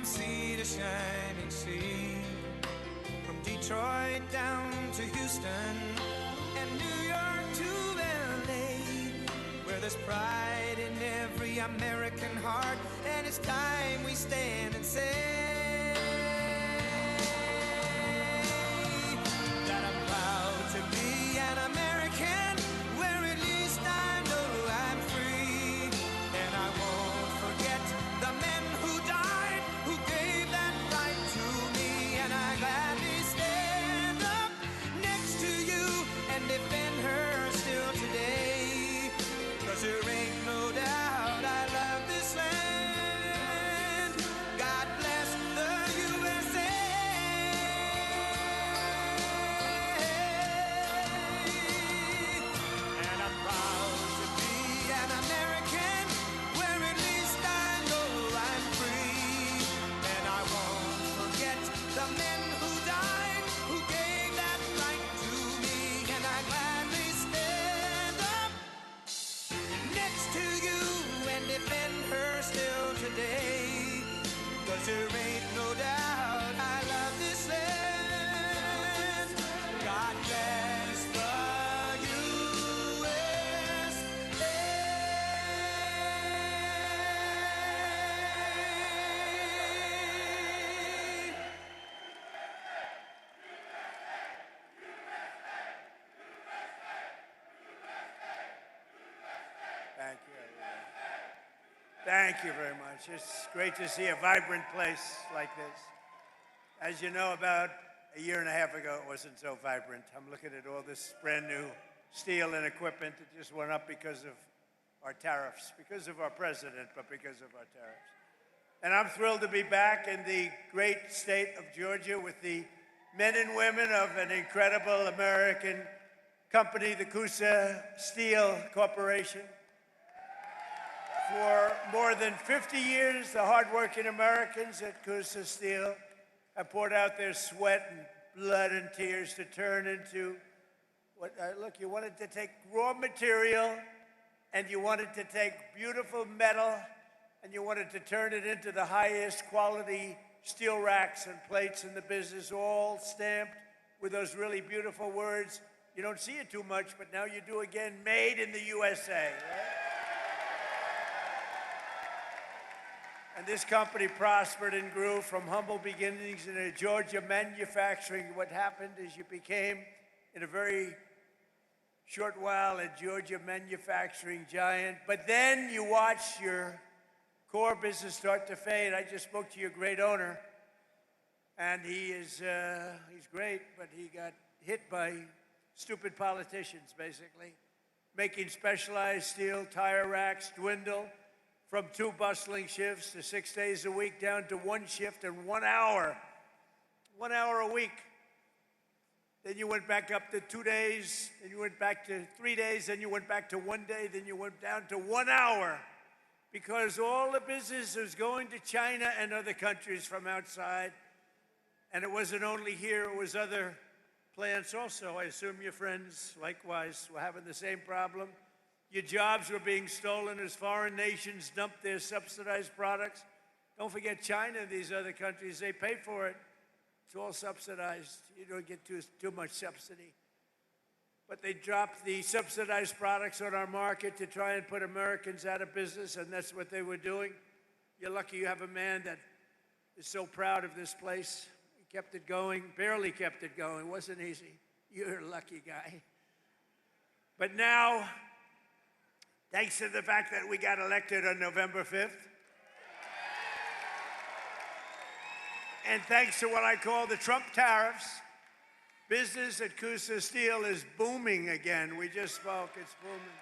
from sea to shining sea, from Detroit down to Houston, and New York to LA, where there's pride in every American heart, and it's time we stand and say that I'm proud to be an American, where at least I know I'm free, and I won't forget the men who died, who gave that right to me, and I gladly stand up next to you and defend her still today, 'cause there ain't no doubt I love this land. God bless the USA. And I'm proud to be an American, where at least I know I'm free, and I won't forget the men who died, who gave that right to me, and I gladly stand up next to you and defend her still today, 'cause there ain't no doubt I love this land. God bless the USA. Thank you, everybody. Thank you very much. It's great to see a vibrant place like this. As you know, about a year and a half ago, it wasn't so vibrant. I'm looking at all this brand new steel and equipment that just went up because of our tariffs, because of our president, but because of our tariffs. And I'm thrilled to be back in the great state of Georgia with the men and women of an incredible American company, the Kusa Steel Corporation. For more than 50 years, the hardworking Americans at Kusa Steel have poured out their sweat and blood and tears to turn into what, look, you wanted to take raw material and you wanted to take beautiful metal and you wanted to turn it into the highest quality steel racks and plates in the business, all stamped with those really beautiful words. You don't see it too much, but now you do again, made in the USA. Right? And this company prospered and grew from humble beginnings in a Georgia manufacturing. What happened is you became, in a very short while, a Georgia manufacturing giant. But then you watch your core business start to fade. I just spoke to your great owner, and he's great, but he got hit by stupid politicians, basically, making specialized steel tire racks dwindle from 2 bustling shifts to 6 days a week down to 1 shift and 1 hour. 1 hour a week. Then you went back up to 2 days, then you went back to 3 days, then you went back to 1 day, then you went down to 1 hour. Because all the business was going to China and other countries from outside. And it wasn't only here, it was other plants also. I assume your friends, likewise, were having the same problem. Your jobs were being stolen as foreign nations dumped their subsidized products. Don't forget China and these other countries, they pay for it. It's all subsidized. You don't get too much subsidy. But they dropped the subsidized products on our market to try and put Americans out of business, and that's what they were doing. You're lucky you have a man that is so proud of this place. He kept it going, barely kept it going. It wasn't easy. You're a lucky guy. But now, thanks to the fact that we got elected on November 5th, and thanks to what I call the Trump tariffs, business at Kusa Steel is booming again. We just spoke, it's booming.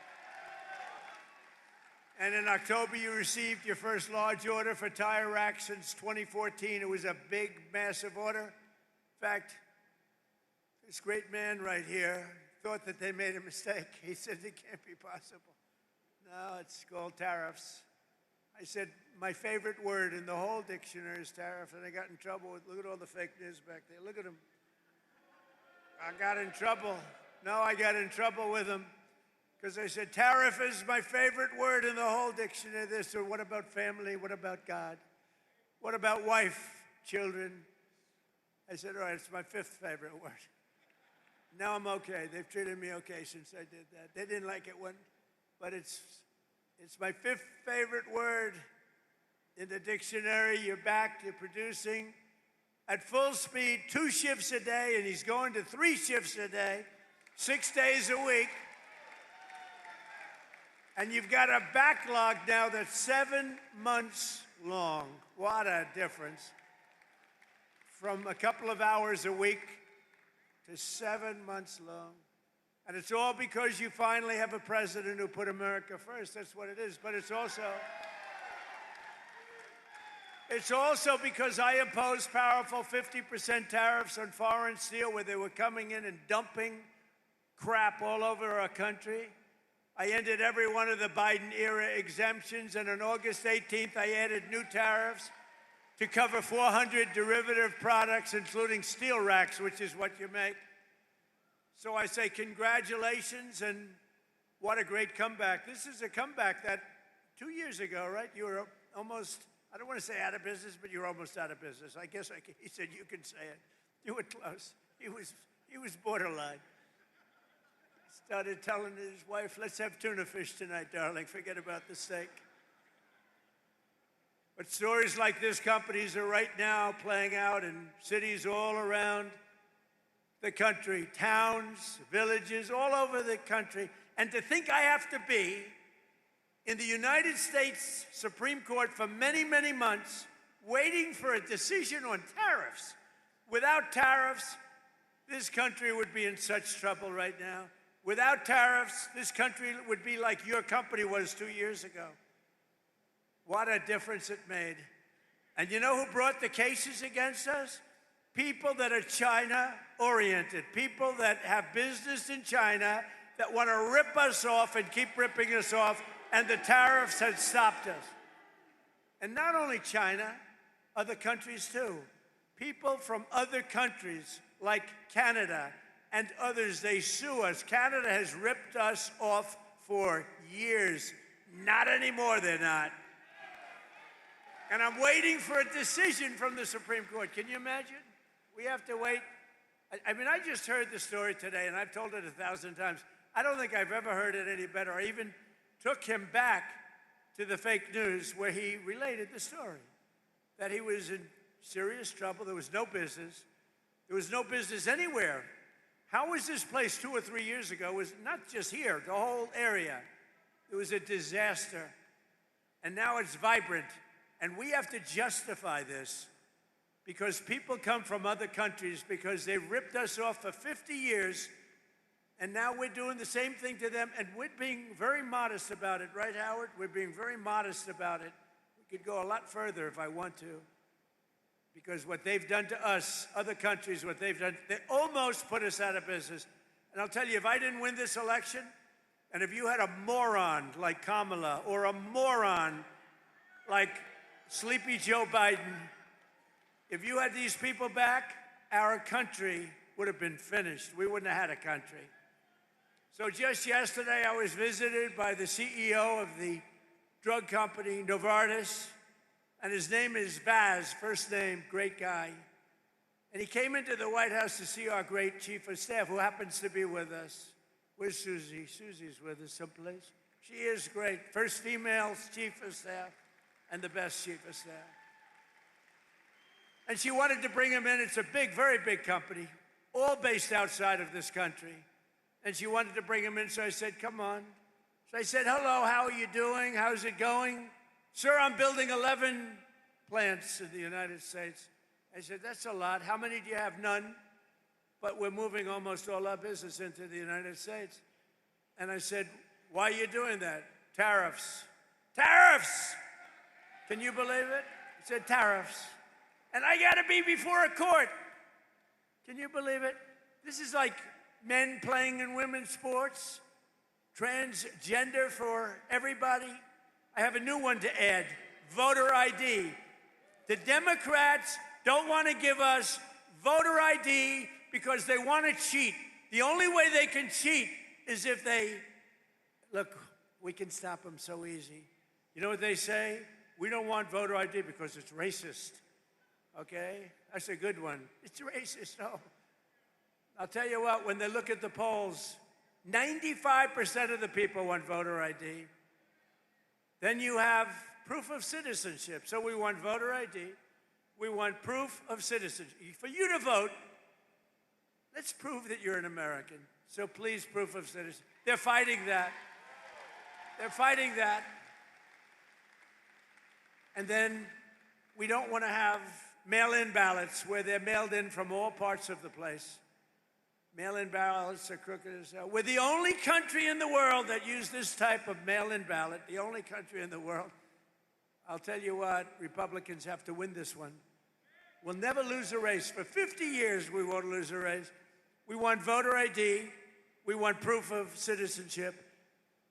And in October, you received your first large order for tire racks since 2014. It was a big, massive order. In fact, this great man right here thought that they made a mistake. He said it can't be possible. No, it's called tariffs. I said, my favorite word in the whole dictionary is tariff, and I got in trouble with, look at all the fake news back there. Look at them. I got in trouble. No, I got in trouble with them because I said, tariff is my favorite word in the whole dictionary. They said, what about family? What about God? What about wife, children? I said, all right, it's my fifth favorite word. Now I'm okay. They've treated me okay since I did that. They didn't like it when, but it's my fifth favorite word in the dictionary. You're back, you're producing at full speed, 2 shifts a day, and he's going to 3 shifts a day, 6 days a week. And you've got a backlog now that's 7 months long. What a difference. From a couple of hours a week to 7 months long. And it's all because you finally have a president who put America first. That's what it is. But it's also because I imposed powerful 50% tariffs on foreign steel where they were coming in and dumping crap all over our country. I ended every one of the Biden-era exemptions, and on August 18th, I added new tariffs to cover 400 derivative products, including steel racks, which is what you make. So I say congratulations, and what a great comeback. This is a comeback that 2 years ago, right, you were almost, I don't want to say out of business, but you were almost out of business. I guess he said you can say it. You were close. He was borderline. Started telling his wife, let's have tuna fish tonight, darling. Forget about the steak. But stories like this companies are right now playing out in cities all around the country, towns, villages, all over the country. And to think I have to be in the United States Supreme Court for many, many months waiting for a decision on tariffs. Without tariffs, this country would be in such trouble right now. Without tariffs, this country would be like your company was 2 years ago. What a difference it made. And you know who brought the cases against us? People that are China-oriented, people that have business in China that want to rip us off and keep ripping us off, and the tariffs had stopped us. And not only China, other countries too. People from other countries like Canada and others, they sue us. Canada has ripped us off for years. Not anymore, they're not. And I'm waiting for a decision from the Supreme Court. Can you imagine? We have to wait. I mean, I just heard the story today, and I've told it 1,000 times. I don't think I've ever heard it any better. I even took him back to the fake news where he related the story, that he was in serious trouble. There was no business. There was no business anywhere. How was this place 2 or 3 years ago? It was not just here, the whole area. It was a disaster. And now it's vibrant. And we have to justify this because people come from other countries because they ripped us off for 50 years, and now we're doing the same thing to them, and we're being very modest about it. Right, Howard? We're being very modest about it. We could go a lot further if I want to. Because what they've done to us, other countries, what they've done, they almost put us out of business. And I'll tell you, if I didn't win this election, and if you had a moron like Kamala, or a moron like Sleepy Joe Biden, if you had these people back, our country would have been finished. We wouldn't have had a country. So just yesterday, I was visited by the CEO of the drug company, Novartis, and his name is Baz, first name, great guy. And he came into the White House to see our great chief of staff, who happens to be with us. Where's Susie? Susie's with us someplace. She is great. First female chief of staff and the best chief of staff. And she wanted to bring him in. It's a big, very big company, all based outside of this country. And she wanted to bring him in, so I said, come on. So I said, hello, how are you doing? How's it going? Sir, I'm building 11 plants in the United States. I said, that's a lot. How many do you have? None. But we're moving almost all our business into the United States. And I said, why are you doing that? Tariffs. Tariffs! Can you believe it? He said, tariffs. And I got to be before a court. Can you believe it? This is like men playing in women's sports, transgender for everybody. I have a new one to add, voter ID. The Democrats don't want to give us voter ID because they want to cheat. The only way they can cheat is if they, look, we can stop them so easy. You know what they say? We don't want voter ID because it's racist. Okay? That's a good one. It's racist. No. I'll tell you what, when they look at the polls, 95% of the people want voter ID. Then you have proof of citizenship. So we want voter ID. We want proof of citizenship. For you to vote, let's prove that you're an American. So please, proof of citizenship. They're fighting that. They're fighting that. And then we don't want to have mail-in ballots where they're mailed in from all parts of the place. Mail-in ballots are crooked as hell. We're the only country in the world that use this type of mail-in ballot, the only country in the world. I'll tell you what, Republicans have to win this one. We'll never lose a race. For 50 years, we won't lose a race. We want voter ID. We want proof of citizenship.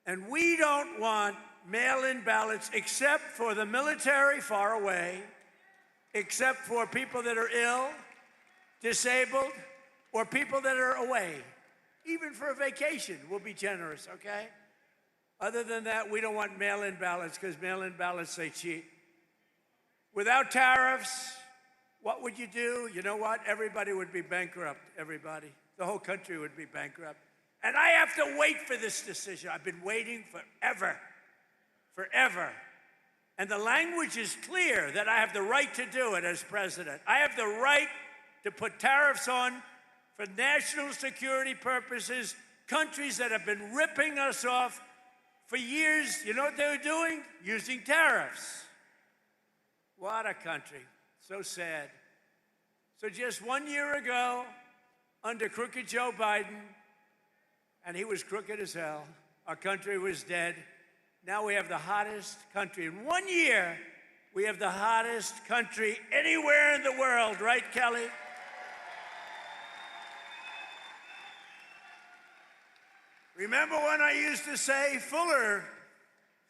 And we don't want mail-in ballots except for the military far away, except for people that are ill, disabled, or people that are away. Even for a vacation, we'll be generous, okay? Other than that, we don't want mail-in ballots because mail-in ballots, they cheat. Without tariffs, what would you do? You know what? Everybody would be bankrupt, everybody. The whole country would be bankrupt. And I have to wait for this decision. I've been waiting forever, forever. And the language is clear that I have the right to do it as president. I have the right to put tariffs on for national security purposes, countries that have been ripping us off for years. You know what they were doing? Using tariffs. What a country. So sad. So just 1 year ago, under crooked Joe Biden, and he was crooked as hell, our country was dead. Now we have the hottest country. In 1 year, we have the hottest country anywhere in the world, right, Kelly? Remember when I used to say, Fuller,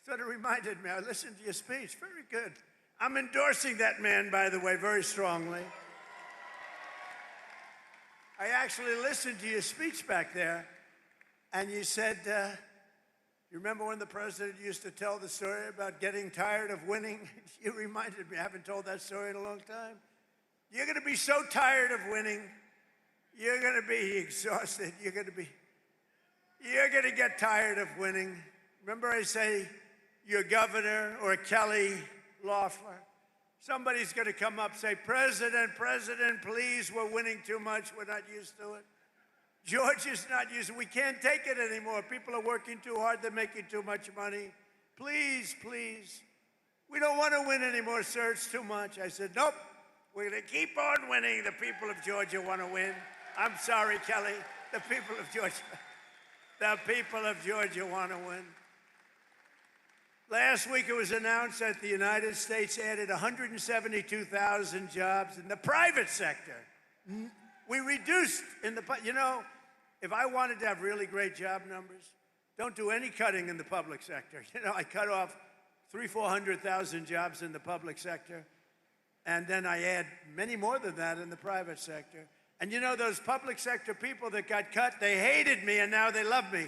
sort of reminded me, I listened to your speech, very good. I'm endorsing that man, by the way, very strongly. I actually listened to your speech back there, and you said, you remember when the president used to tell the story about getting tired of winning? You reminded me, I haven't told that story in a long time. You're going to be so tired of winning, you're going to be exhausted, you're going to get tired of winning. Remember I say, your governor or Kelly Loeffler, somebody's going to come up and say, President, please, we're winning too much. We're not used to it. George is not used to it. We can't take it anymore. People are working too hard. They're making too much money. Please, please. We don't want to win anymore, sir. It's too much. I said, nope. We're going to keep on winning. The people of Georgia want to win. I'm sorry, Kelly. The people of Georgia. The people of Georgia want to win. Last week it was announced that the United States added 172,000 jobs in the private sector. We reduced in the, you know, if I wanted to have really great job numbers, don't do any cutting in the public sector. You know, I cut off 400,000 jobs in the public sector, and then I add many more than that in the private sector. And you know, those public sector people that got cut, they hated me, and now they love me.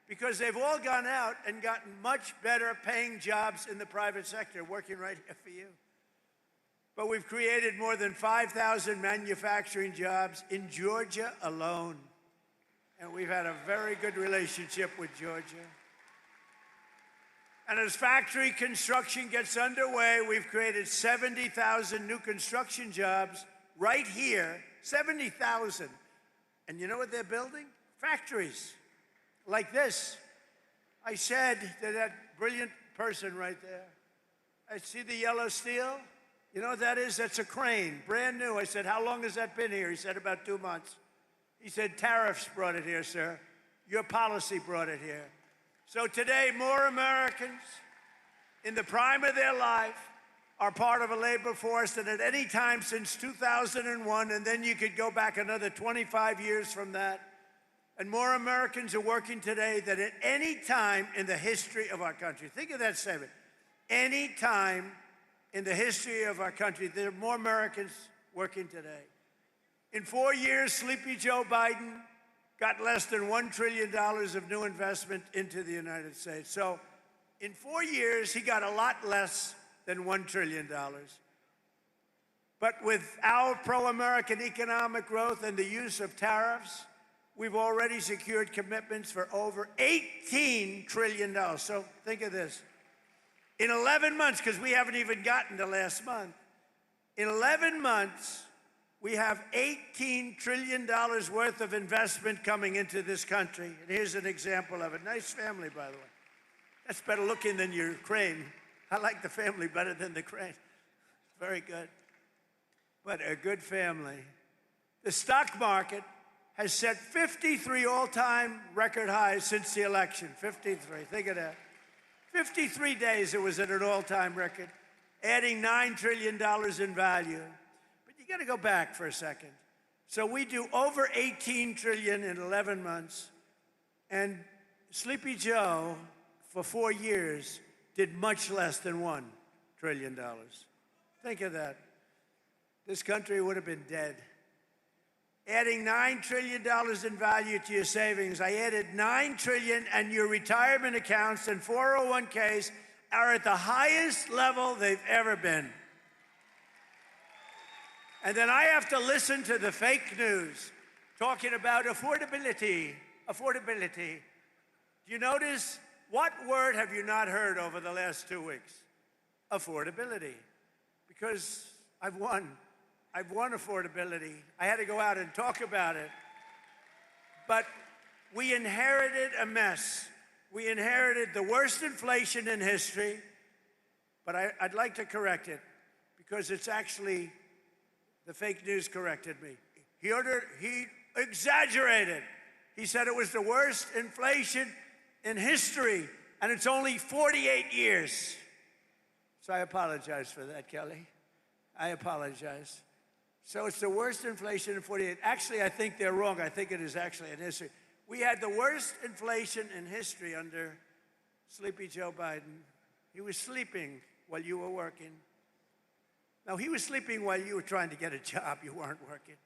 Because they've all gone out and gotten much better paying jobs in the private sector, working right here for you. But we've created more than 5,000 manufacturing jobs in Georgia alone. And we've had a very good relationship with Georgia. And as factory construction gets underway, we've created 70,000 new construction jobs right here, 70,000. And you know what they're building? Factories. Like this. I said to that brilliant person right there, I see the yellow steel. You know what that is? That's a crane, brand new. I said, how long has that been here? He said, about 2 months. He said, tariffs brought it here, sir. Your policy brought it here. So today, more Americans in the prime of their life are part of a labor force than at any time since 2001, and then you could go back another 25 years from that. And more Americans are working today than at any time in the history of our country. Think of that statement. Any time in the history of our country, there are more Americans working today. In 4 years, Sleepy Joe Biden got less than $1 trillion of new investment into the United States. So in 4 years, he got a lot less than $1 trillion. But with our pro-American economic growth and the use of tariffs, we've already secured commitments for over $18 trillion. So think of this. In 11 months, because we haven't even gotten to last month, in 11 months, we have $18 trillion worth of investment coming into this country. And here's an example of it. Nice family, by the way. That's better looking than your crane. I like the family better than the crane. Very good. But a good family. The stock market has set 53 all-time record highs since the election. 53, think of that. 53 days it was at an all-time record, adding $9 trillion in value. But you got to go back for a second. So we do over 18 trillion in 11 months, and Sleepy Joe, for 4 years, did much less than $1 trillion. Think of that. This country would have been dead. Adding $9 trillion in value to your savings. I added $9 trillion, and your retirement accounts and 401ks are at the highest level they've ever been. And then I have to listen to the fake news talking about affordability. Affordability. Do you notice? What word have you not heard over the last 2 weeks? Affordability. Because I've won affordability. I had to go out and talk about it. But we inherited a mess. We inherited the worst inflation in history, but I'd like to correct it because it's actually, the fake news corrected me. He exaggerated. He said it was the worst inflation in history, and it's only 48 years. So I apologize for that, Kelly. I apologize. So it's the worst inflation in 48. Actually, I think they're wrong. I think it is actually in history. We had the worst inflation in history under Sleepy Joe Biden. He was sleeping while you were working. No, he was sleeping while you were trying to get a job. You weren't working.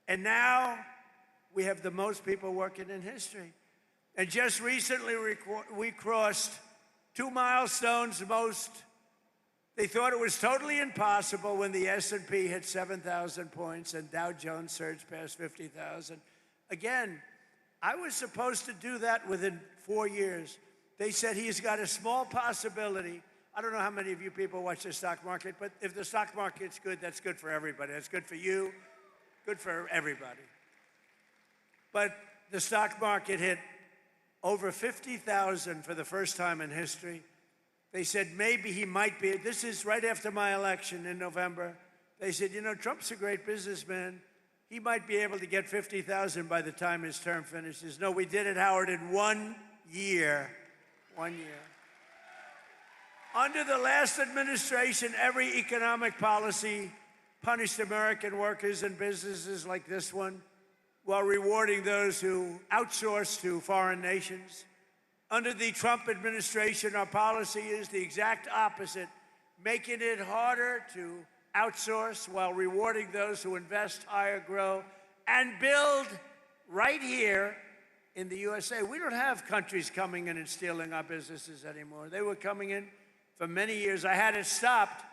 And now we have the most people working in history. And just recently we crossed 2 milestones. They thought it was totally impossible when the S&P hit 7,000 points and Dow Jones surged past 50,000. Again, I was supposed to do that within 4 years. They said he's got a small possibility. I don't know how many of you people watch the stock market, but if the stock market's good, that's good for everybody. That's good for you, good for everybody. But the stock market hit over 50,000 for the first time in history. They said maybe he might be. This is right after my election in November. They said, you know, Trump's a great businessman. He might be able to get 50,000 by the time his term finishes. No, we did it, Howard, in 1 year. 1 year. Under the last administration, every economic policy punished American workers and businesses like this one, while rewarding those who outsource to foreign nations. Under the Trump administration, our policy is the exact opposite, making it harder to outsource while rewarding those who invest, hire, grow, and build right here in the USA. We don't have countries coming in and stealing our businesses anymore. They were coming in for many years. I had it stopped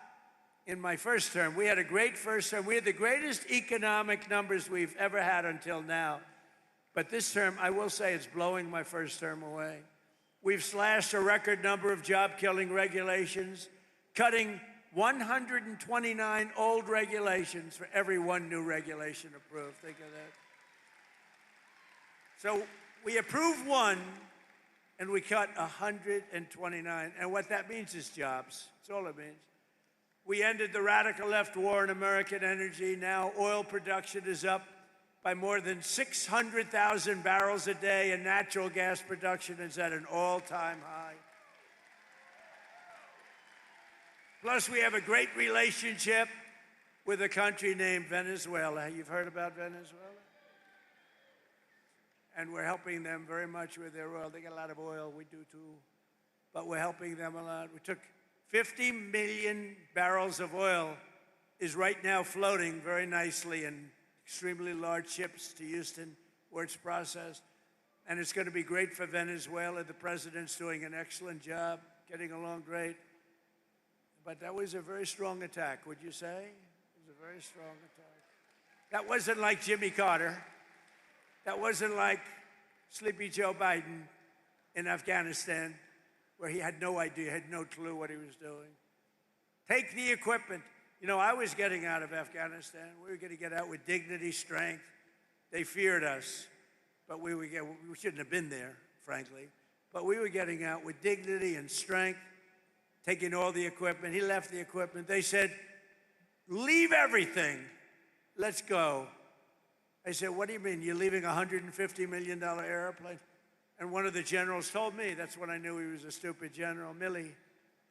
in my first term. We had a great first term. We had the greatest economic numbers we've ever had until now. But this term, I will say, it's blowing my first term away. We've slashed a record number of job-killing regulations, cutting 129 old regulations for every one new regulation approved. Think of that. So we approve one, and we cut 129. And what that means is jobs. That's all it means. We ended the radical left war in American energy. Now oil production is up by more than 600,000 barrels a day, and natural gas production is at an all-time high. Plus, we have a great relationship with a country named Venezuela. You've heard about Venezuela? And we're helping them very much with their oil. They get a lot of oil, we do too, but we're helping them a lot. We took 50 million barrels of oil is right now floating very nicely in extremely large ships to Houston, where it's processed. And it's going to be great for Venezuela. The president's doing an excellent job, getting along great. But that was a very strong attack, would you say? It was a very strong attack. That wasn't like Jimmy Carter. That wasn't like Sleepy Joe Biden in Afghanistan, where he had no idea, had no clue what he was doing. Take the equipment. You know, I was getting out of Afghanistan. We were going to get out with dignity, strength. They feared us, but we shouldn't have been there, frankly. But we were getting out with dignity and strength, taking all the equipment. He left the equipment. They said, leave everything. Let's go. I said, what do you mean? You're leaving a $150 million airplane? And one of the generals told me, that's when I knew he was a stupid general, Milley.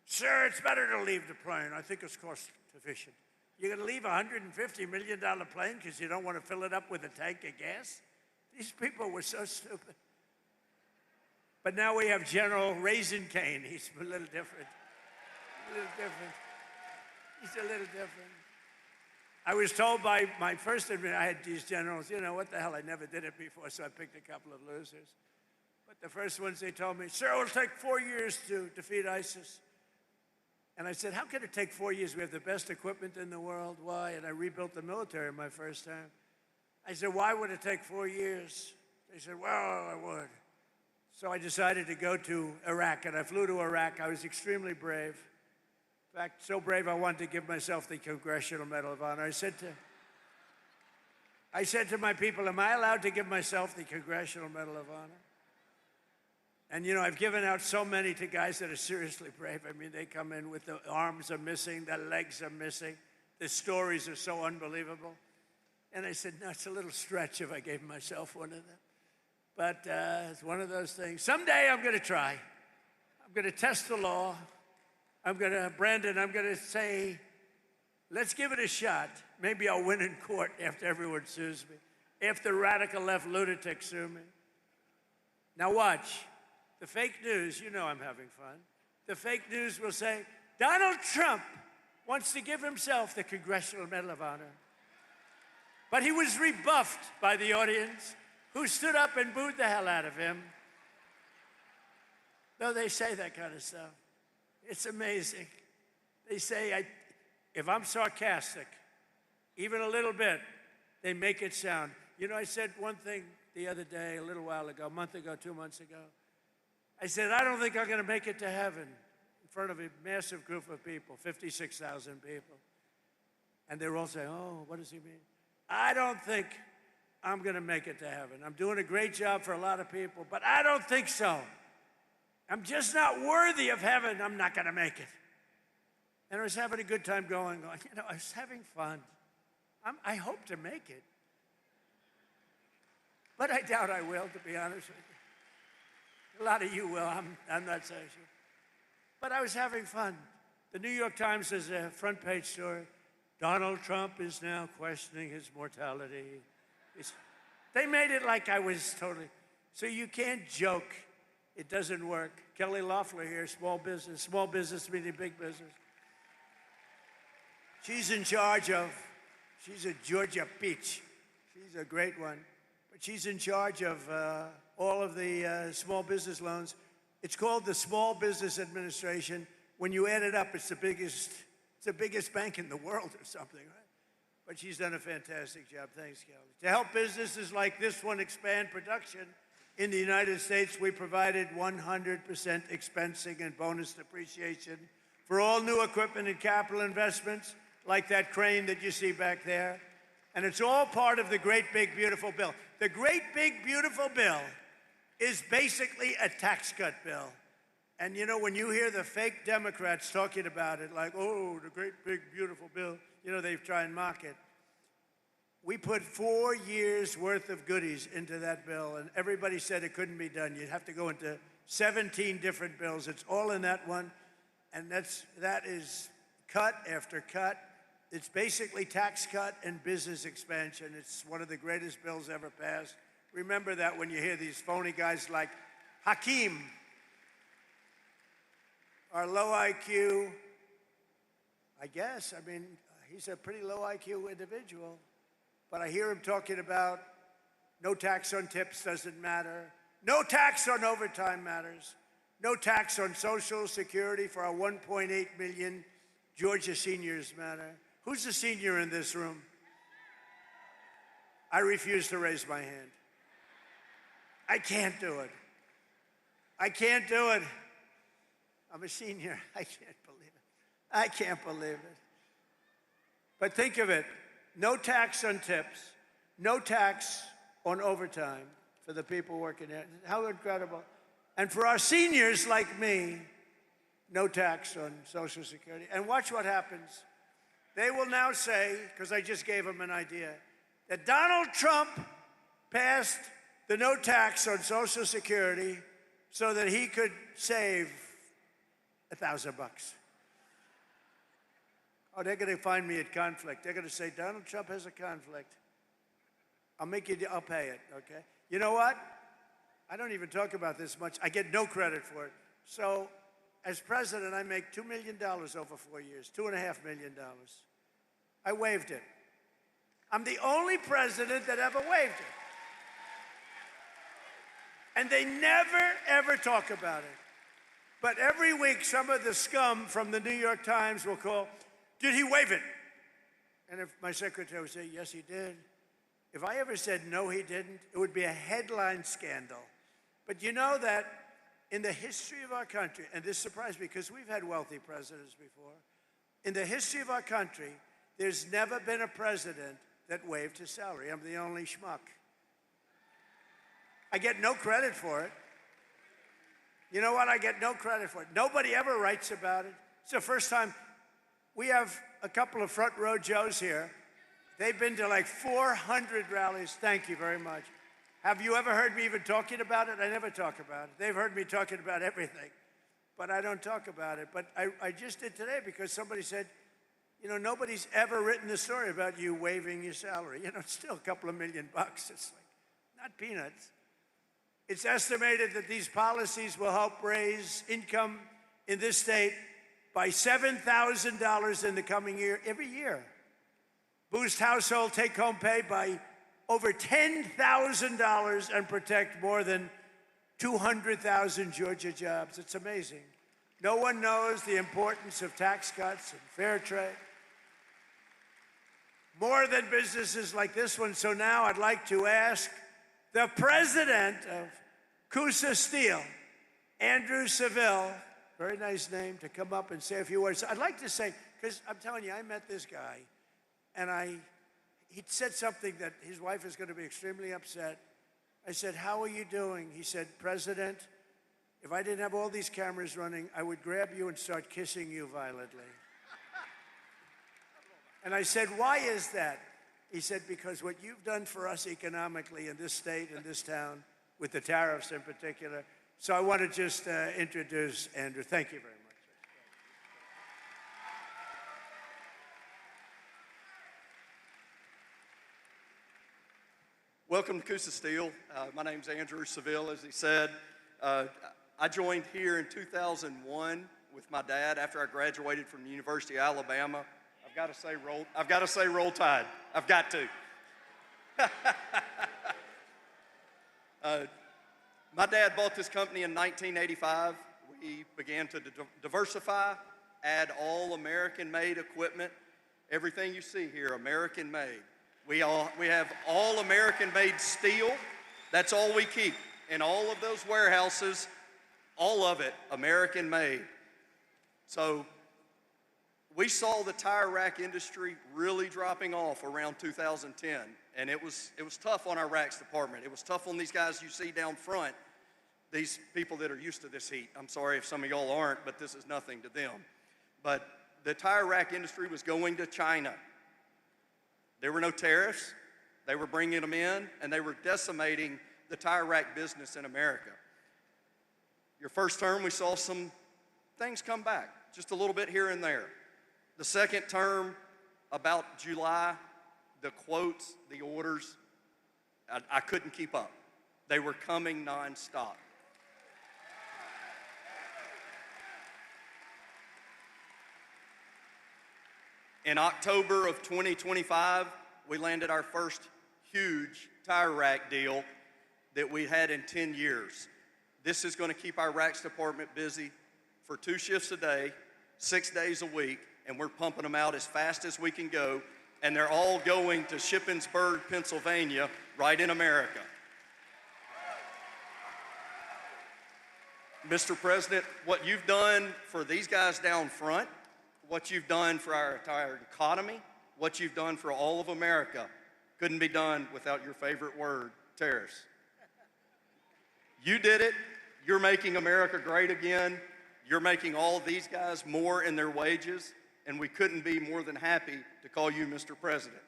Sir, it's better to leave the plane. I think it's cost efficient. You're going to leave a $150 million plane because you don't want to fill it up with a tank of gas? These people were so stupid. But now we have General Raisin Cane. He's a little different. A little different. He's a little different. I was told by my first I had these generals, you know, what the hell, I never did it before, so I picked a couple of losers. But the first ones, they told me, sir, it'll take 4 years to defeat ISIS. And I said, how can it take 4 years? We have the best equipment in the world. Why? And I rebuilt the military my first time. I said, why would it take 4 years? They said, well, I would. So I decided to go to Iraq, and I flew to Iraq. I was extremely brave. In fact, so brave I wanted to give myself the Congressional Medal of Honor. I said to my people, am I allowed to give myself the Congressional Medal of Honor? And, you know, I've given out so many to guys that are seriously brave. I mean, they come in with the arms are missing, the legs are missing. The stories are so unbelievable. And I said, no, it's a little stretch if I gave myself one of them. But it's one of those things. Someday I'm going to try. I'm going to test the law. Brandon, I'm going to say, let's give it a shot. Maybe I'll win in court after everyone sues me, after radical left lunatics sue me. Now watch. The fake news, you know I'm having fun. The fake news will say, Donald Trump wants to give himself the Congressional Medal of Honor. But he was rebuffed by the audience, who stood up and booed the hell out of him. No, they say that kind of stuff. It's amazing. They say, if I'm sarcastic, even a little bit, they make it sound. You know, I said one thing the other day, a little while ago, a month ago, 2 months ago. I said, I don't think I'm going to make it to heaven in front of a massive group of people, 56,000 people. And they're all saying, oh, what does he mean? I don't think I'm going to make it to heaven. I'm doing a great job for a lot of people, but I don't think so. I'm just not worthy of heaven. I'm not going to make it. And I was having a good time going, you know, I was having fun. I hope to make it. But I doubt I will, to be honest with you. A lot of you will. I'm not so sure. But I was having fun. The New York Times has a front page story. Donald Trump is now questioning his mortality. They made it like I was totally. So you can't joke. It doesn't work. Kelly Loeffler here, small business meaning big business. She's in charge of, she's a Georgia peach. She's a great one. But she's in charge of all of the small business loans. It's called the Small Business Administration. When you add it up, it's the biggest bank in the world or something, right? But she's done a fantastic job. Thanks, Kelly. To help businesses like this one expand production in the United States, we provided 100% expensing and bonus depreciation for all new equipment and capital investments, like that crane that you see back there. And it's all part of the Great Big Beautiful Bill. The Great Big Beautiful Bill is basically a tax cut bill. And you know, when you hear the fake Democrats talking about it, like, oh, the Great Big Beautiful Bill, you know, they try and mock it. We put 4 years worth of goodies into that bill, and everybody said it couldn't be done. You'd have to go into 17 different bills. It's all in that one, and that is cut after cut. It's basically tax cut and business expansion. It's one of the greatest bills ever passed. Remember that when you hear these phony guys like Hakeem, our low IQ, I guess. I mean, he's a pretty low IQ individual. But I hear him talking about no tax on tips doesn't matter. No tax on overtime matters. No tax on Social Security for our 1.8 million Georgia seniors matter. Who's a senior in this room? I refuse to raise my hand. I can't do it. I can't do it. I'm a senior. I can't believe it. I can't believe it. But think of it. No tax on tips. No tax on overtime for the people working there. How incredible. And for our seniors like me, no tax on Social Security. And watch what happens. They will now say, because I just gave them an idea, that Donald Trump passed the no tax on Social Security so that he could save $1,000. Oh, they're going to find me at conflict. They're going to say, Donald Trump has a conflict. I'll pay it, okay? You know what? I don't even talk about this much. I get no credit for it. So as president, I make $2 million over 4 years, $2.5 million. I waived it. I'm the only president that ever waived it. And they never, ever talk about it. But every week, some of the scum from the New York Times will call, did he waive it? And if my secretary would say, yes, he did. If I ever said, no, he didn't, it would be a headline scandal. But you know that in the history of our country, and this surprised me because we've had wealthy presidents before, in the history of our country, there's never been a president that waived his salary. I'm the only schmuck. I get no credit for it. You know what? I get no credit for it. Nobody ever writes about it. It's the first time. We have a couple of front row Joes here. They've been to like 400 rallies. Thank you very much. Have you ever heard me even talking about it? I never talk about it. They've heard me talking about everything, but I don't talk about it. But I just did today because somebody said, you know, nobody's ever written a story about you waiving your salary. You know, it's still a couple of $1 million. It's like, not peanuts. It's estimated that these policies will help raise income in this state by $7,000 in the coming year, every year. Boost household take-home pay by over $10,000 and protect more than 200,000 Georgia jobs. It's amazing. No one knows the importance of tax cuts and fair trade. More than businesses like this one. So now I'd like to ask the president of Kusa Steel, Andrew Seville, very nice name, to come up and say a few words. I'd like to say, because I'm telling you, I met this guy, and he said something that his wife is going to be extremely upset. I said, how are you doing? He said, President, if I didn't have all these cameras running, I would grab you and start kissing you violently. And I said, why is that? He said, because what you've done for us economically in this state, in this town, with the tariffs in particular. So I want to just introduce Andrew. Thank you very much. Welcome to Kusa Steel. My name's Andrew Seville, as he said. I joined here in 2001 with my dad after I graduated from the University of Alabama. I've got to say roll tide. I've got to. My dad bought this company in 1985. We began to diversify, add all American-made equipment. Everything you see here, American-made. We have all American-made steel. That's all we keep. In all of those warehouses, all of it American-made. So we saw the tire rack industry really dropping off around 2010, and it was tough on our racks department. It was tough on these guys you see down front, these people that are used to this heat. I'm sorry if some of y'all aren't, but this is nothing to them. But the tire rack industry was going to China. There were no tariffs. They were bringing them in, and they were decimating the tire rack business in America. Your first term, we saw some things come back, just a little bit here and there. The second term, about July, the quotes, the orders, I couldn't keep up. They were coming nonstop. In October of 2025, we landed our first huge tire rack deal that we had in 10 years. This is going to keep our racks department busy for 2 shifts a day, 6 days a week, and we're pumping them out as fast as we can go, and they're all going to Shippensburg, Pennsylvania, right in America. Mr. President, what you've done for these guys down front, what you've done for our entire economy, what you've done for all of America, couldn't be done without your favorite word, tariffs. You did it. You're making America great again. You're making all these guys more in their wages, and we couldn't be more than happy to call you Mr. President.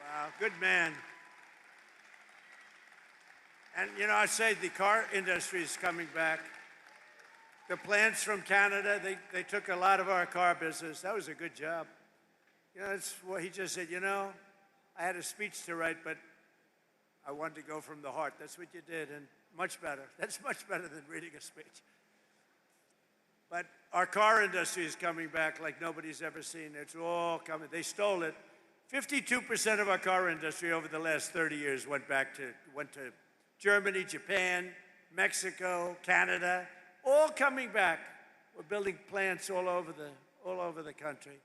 Wow, good man. And you know, I say the car industry is coming back. The plants from Canada, they took a lot of our car business. That was a good job. You know, that's what he just said, you know, I had a speech to write, but I wanted to go from the heart. That's what you did, and much better. That's much better than reading a speech. But our car industry is coming back like nobody's ever seen. It's all coming. They stole it. 52% of our car industry over the last 30 years went to Germany, Japan, Mexico, Canada, all coming back. We're building plants all over the country.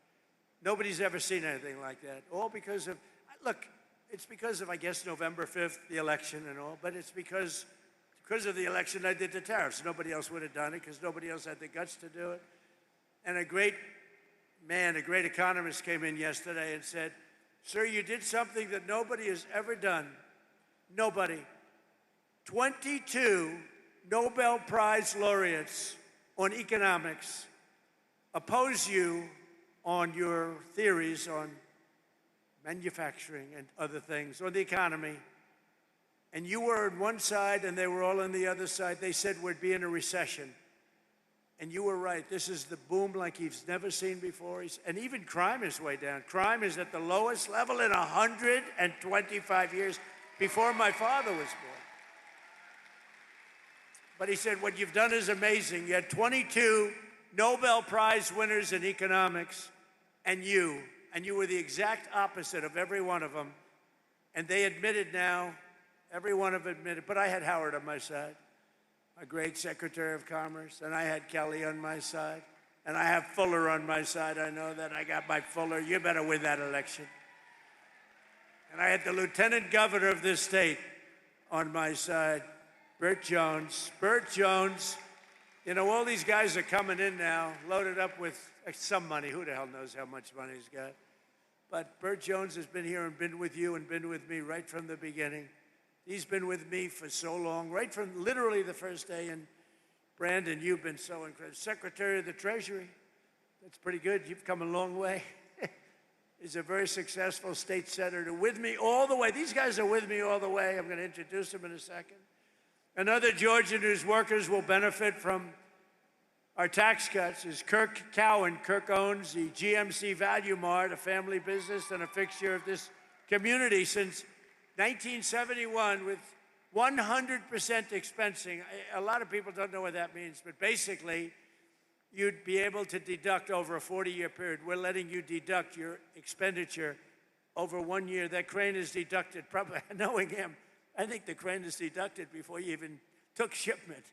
Nobody's ever seen anything like that. All because of, look, it's because of, I guess, November 5th, the election and all, but it's because of the election I did the tariffs. Nobody else would have done it because nobody else had the guts to do it. And a great man, a great economist came in yesterday and said, sir, you did something that nobody has ever done. Nobody. 22 Nobel Prize laureates on economics oppose you on your theories on manufacturing and other things, or the economy. And you were on one side and they were all on the other side. They said we'd be in a recession. And you were right. This is the boom like he's never seen before. And even crime is way down. Crime is at the lowest level in 125 years, before my father was born. But he said, what you've done is amazing. You had 22 Nobel Prize winners in economics, and you were the exact opposite of every one of them. And they admitted now, every one of them admitted, but I had Howard on my side, a great Secretary of Commerce, and I had Kelly on my side, and I have Fuller on my side. I know that. I got my Fuller. You better win that election. And I had the Lieutenant Governor of this state on my side, Bert Jones. Bert Jones, you know, all these guys are coming in now, loaded up with some money. Who the hell knows how much money he's got? But Bert Jones has been here and been with you and been with me right from the beginning. He's been with me for so long, right from literally the first day. And Brandon, you've been so incredible. Secretary of the Treasury, that's pretty good. You've come a long way. He's a very successful state senator with me all the way. These guys are with me all the way. I'm going to introduce them in a second. Another Georgian whose workers will benefit from our tax cuts is Kirk Cowan. Kirk owns the GMC Value Mart, a family business and a fixture of this community since 1971 with 100% expensing. A lot of people don't know what that means, but basically, you'd be able to deduct over a 40-year period. We're letting you deduct your expenditure over 1 year. That crane is deducted, probably knowing him. I think the crane is deducted before you even took shipment.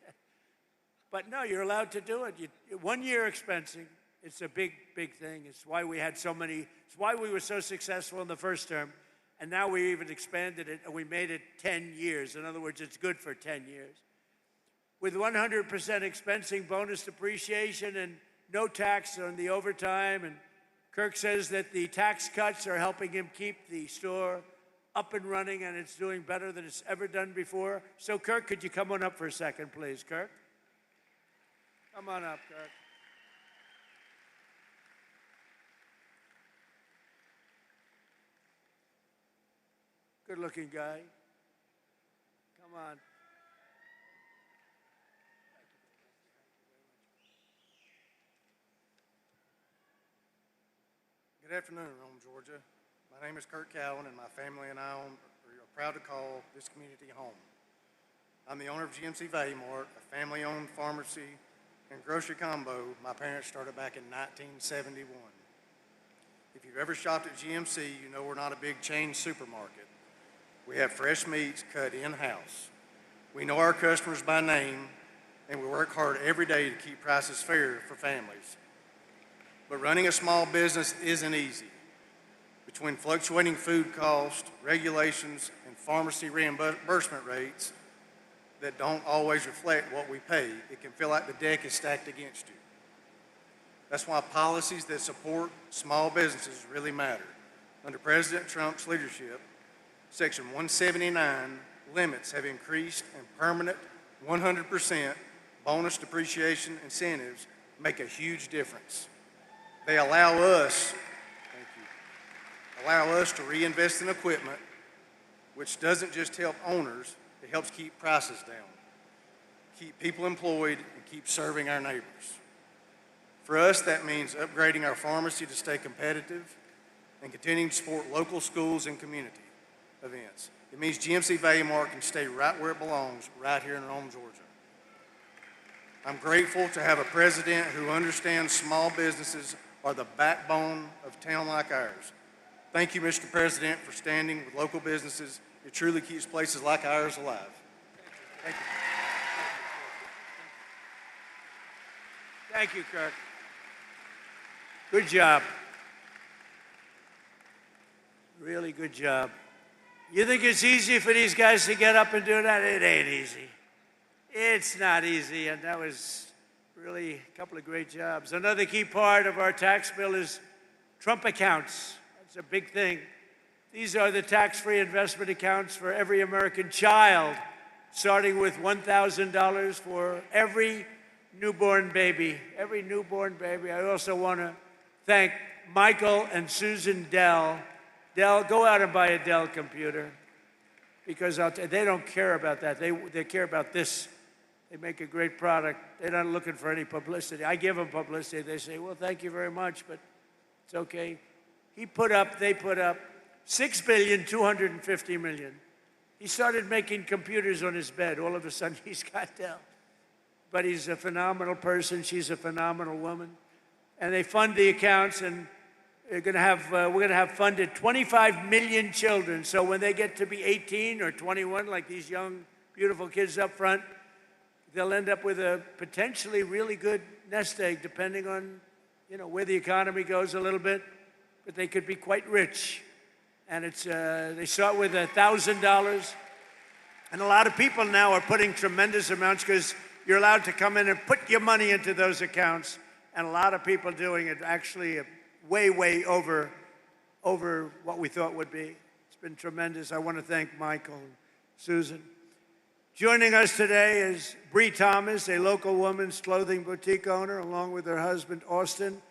But no, you're allowed to do it. 1 year expensing, it's a big, big thing. It's why we had so many, it's why we were so successful in the first term. And now we even expanded it and we made it 10 years. In other words, it's good for 10 years. With 100% expensing, bonus depreciation, and no tax on the overtime. And Kirk says that the tax cuts are helping him keep the store up and running, and it's doing better than it's ever done before. So, Kirk, could you come on up for a second, please? Kirk? Come on up, Kirk. Good-looking guy. Come on. Good afternoon, home Georgia. My name is Kirk Cowan, and my family and I are proud to call this community home. I'm the owner of GMC Value Mart, a family-owned pharmacy and grocery combo my parents started back in 1971. If you've ever shopped at GMC, you know we're not a big chain supermarket. We have fresh meats cut in-house. We know our customers by name, and we work hard every day to keep prices fair for families. But running a small business isn't easy. Between fluctuating food costs, regulations, and pharmacy reimbursement rates that don't always reflect what we pay, it can feel like the deck is stacked against you. That's why policies that support small businesses really matter. Under President Trump's leadership, Section 179 limits have increased, and permanent 100% bonus depreciation incentives make a huge difference. They allow us to reinvest in equipment, which doesn't just help owners, it helps keep prices down, keep people employed, and keep serving our neighbors. For us, that means upgrading our pharmacy to stay competitive and continuing to support local schools and community events. It means GMC Value Mart can stay right where it belongs, right here in Rome, Georgia. I'm grateful to have a president who understands small businesses are the backbone of a town like ours. Thank you, Mr. President, for standing with local businesses. It truly keeps places like ours alive. Thank you. Thank you, Kirk. Good job. Really good job. You think it's easy for these guys to get up and do that? It ain't easy. It's not easy, and that was really a couple of great jobs. Another key part of our tax bill is Trump accounts. That's a big thing. These are the tax-free investment accounts for every American child, starting with $1,000 for every newborn baby. Every newborn baby. I also want to thank Michael and Susan Dell. Dell, go out and buy a Dell computer, because they don't care about that. They care about this. They make a great product. They're not looking for any publicity. I give them publicity. They say, well, thank you very much, but it's okay. They put up $6.25 billion. He started making computers on his bed. All of a sudden, he's got Dell. But he's a phenomenal person. She's a phenomenal woman. And they fund the accounts, and we're going to have funded 25 million children. So when they get to be 18 or 21, like these young, beautiful kids up front, they'll end up with a potentially really good nest egg, depending on, where the economy goes a little bit. But they could be quite rich. And they start with $1,000. And a lot of people now are putting tremendous amounts, because you're allowed to come in and put your money into those accounts. And a lot of people doing it actually way, way over what we thought would be. It's been tremendous. I want to thank Michael and Susan. Joining us today is Bree Thomas, a local women's clothing boutique owner, along with her husband, Austin,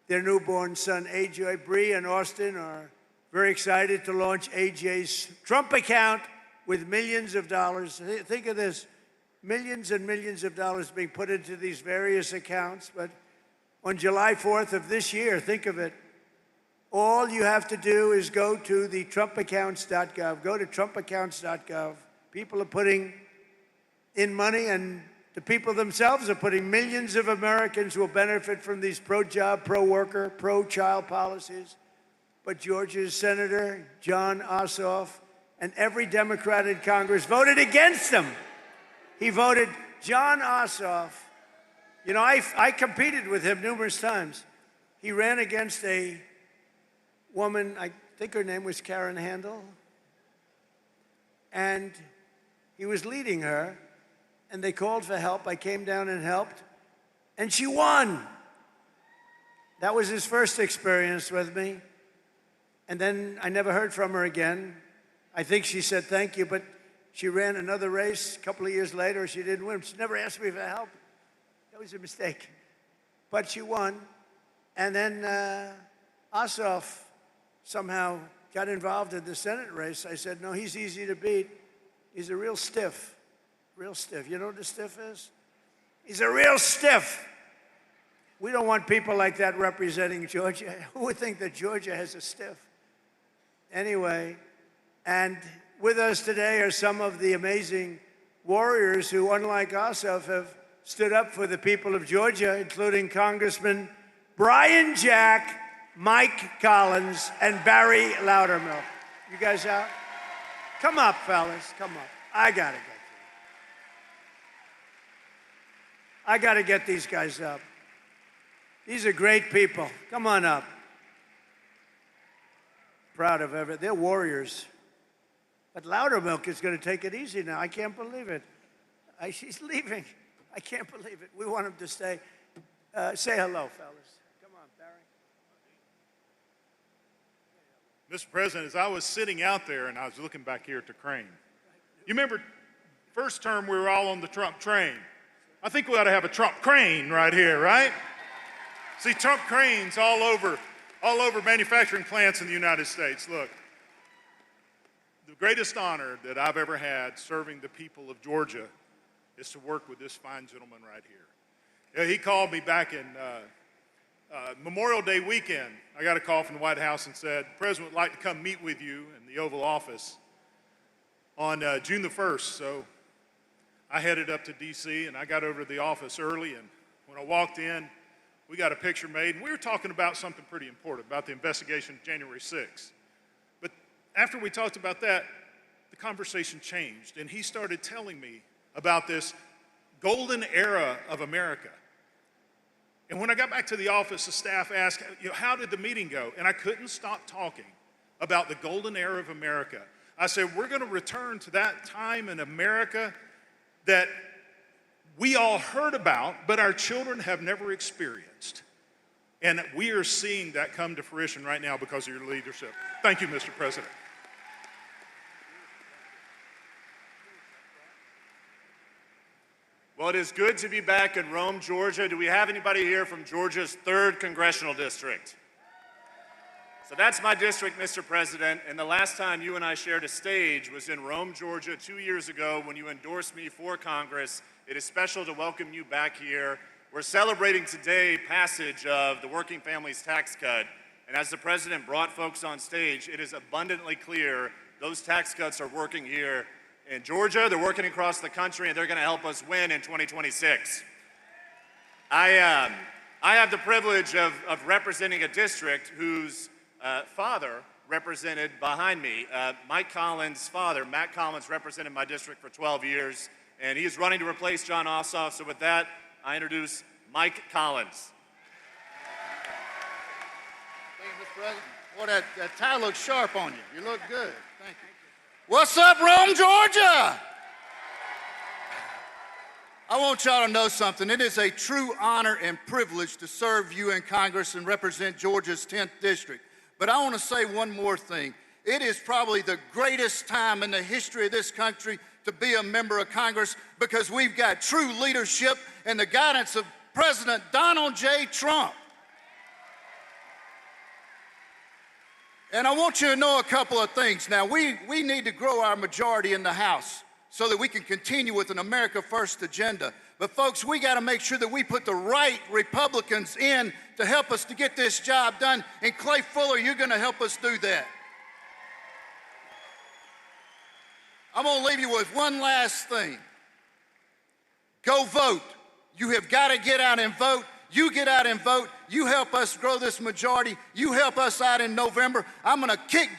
their newborn son, AJ. Bree and Austin are very excited to launch AJ's Trump account with millions of dollars. Think of this, millions and millions of dollars being put into these various accounts. But on July 4th of this year, think of it, all you have to do is go to the TrumpAccounts.gov. Go to TrumpAccounts.gov. People are putting in money, and the people themselves are putting. Millions of Americans will benefit from these pro-job, pro-worker, pro-child policies. But Georgia's Senator Jon Ossoff and every Democrat in Congress voted against them. He voted. Jon Ossoff, I competed with him numerous times. He ran against a woman, I think her name was Karen Handel, and he was leading her, and they called for help. I came down and helped, and she won. That was his first experience with me. And then I never heard from her again. I think she said thank you, but she ran another race a couple of years later. She didn't win. She never asked me for help. That was a mistake. But she won. And then Ossoff somehow got involved in the Senate race. I said, no, he's easy to beat. He's a real stiff. Real stiff. You know what a stiff is? He's a real stiff. We don't want people like that representing Georgia. Who would think that Georgia has a stiff? Anyway, and with us today are some of the amazing warriors who, unlike Ossoff, have stood up for the people of Georgia, including Congressman Brian Jack, Mike Collins, and Barry Loudermilk. You guys out? Come up, fellas, come up. I gotta get these guys up. These are great people. Come on up. Proud of everything. They're warriors. But Loudermilk is going to take it easy now. I can't believe it. She's leaving. I can't believe it. We want him to stay. Say hello, fellas. Come on, Barry. Mr. President, as I was sitting out there and I was looking back here at the crane, you remember first term we were all on the Trump train. I think we ought to have a Trump crane right here, right? See, Trump cranes all over manufacturing plants in the United States. Look, the greatest honor that I've ever had serving the people of Georgia is to work with this fine gentleman right here. He called me back in Memorial Day weekend. I got a call from the White House and said, the President would like to come meet with you in the Oval Office on June the 1st. So I headed up to D.C. and I got over to the office early, and when I walked in, we got a picture made, and we were talking about something pretty important, about the investigation of January 6th. But after we talked about that, the conversation changed, and he started telling me about this golden era of America. And when I got back to the office, the staff asked, how did the meeting go? And I couldn't stop talking about the golden era of America. I said, we're going to return to that time in America that we all heard about, but our children have never experienced. And we are seeing that come to fruition right now because of your leadership. Thank you, Mr. President. Well, it is good to be back in Rome, Georgia. Do we have anybody here from Georgia's 3rd Congressional District? So that's my district, Mr. President, and the last time you and I shared a stage was in Rome, Georgia, 2 years ago when you endorsed me for Congress. It is special to welcome you back here. We're celebrating today passage of the Working Families Tax Cut, and as the President brought folks on stage, it is abundantly clear those tax cuts are working here in Georgia, they're working across the country, and they're going to help us win in 2026. I have the privilege of representing a district whose father represented behind me. Mike Collins' father, Matt Collins, represented my district for 12 years, and he is running to replace John Ossoff. So with that, I introduce Mike Collins. Thank you, Mr. President. Boy, that tie looks sharp on you. You look good. Thank you. What's up, Rome, Georgia? I want y'all to know something. It is a true honor and privilege to serve you in Congress and represent Georgia's 10th district. But I want to say one more thing. It is probably the greatest time in the history of this country to be a member of Congress because we've got true leadership and the guidance of President Donald J. Trump. And I want you to know a couple of things. Now, we need to grow our majority in the House so that we can continue with an America First agenda. But folks, we got to make sure that we put the right Republicans in to help us to get this job done. And Clay Fuller, you're going to help us do that. I'm going to leave you with one last thing. Go vote. You have got to get out and vote. You get out and vote. You help us grow this majority. You help us out in November. I'm going to kick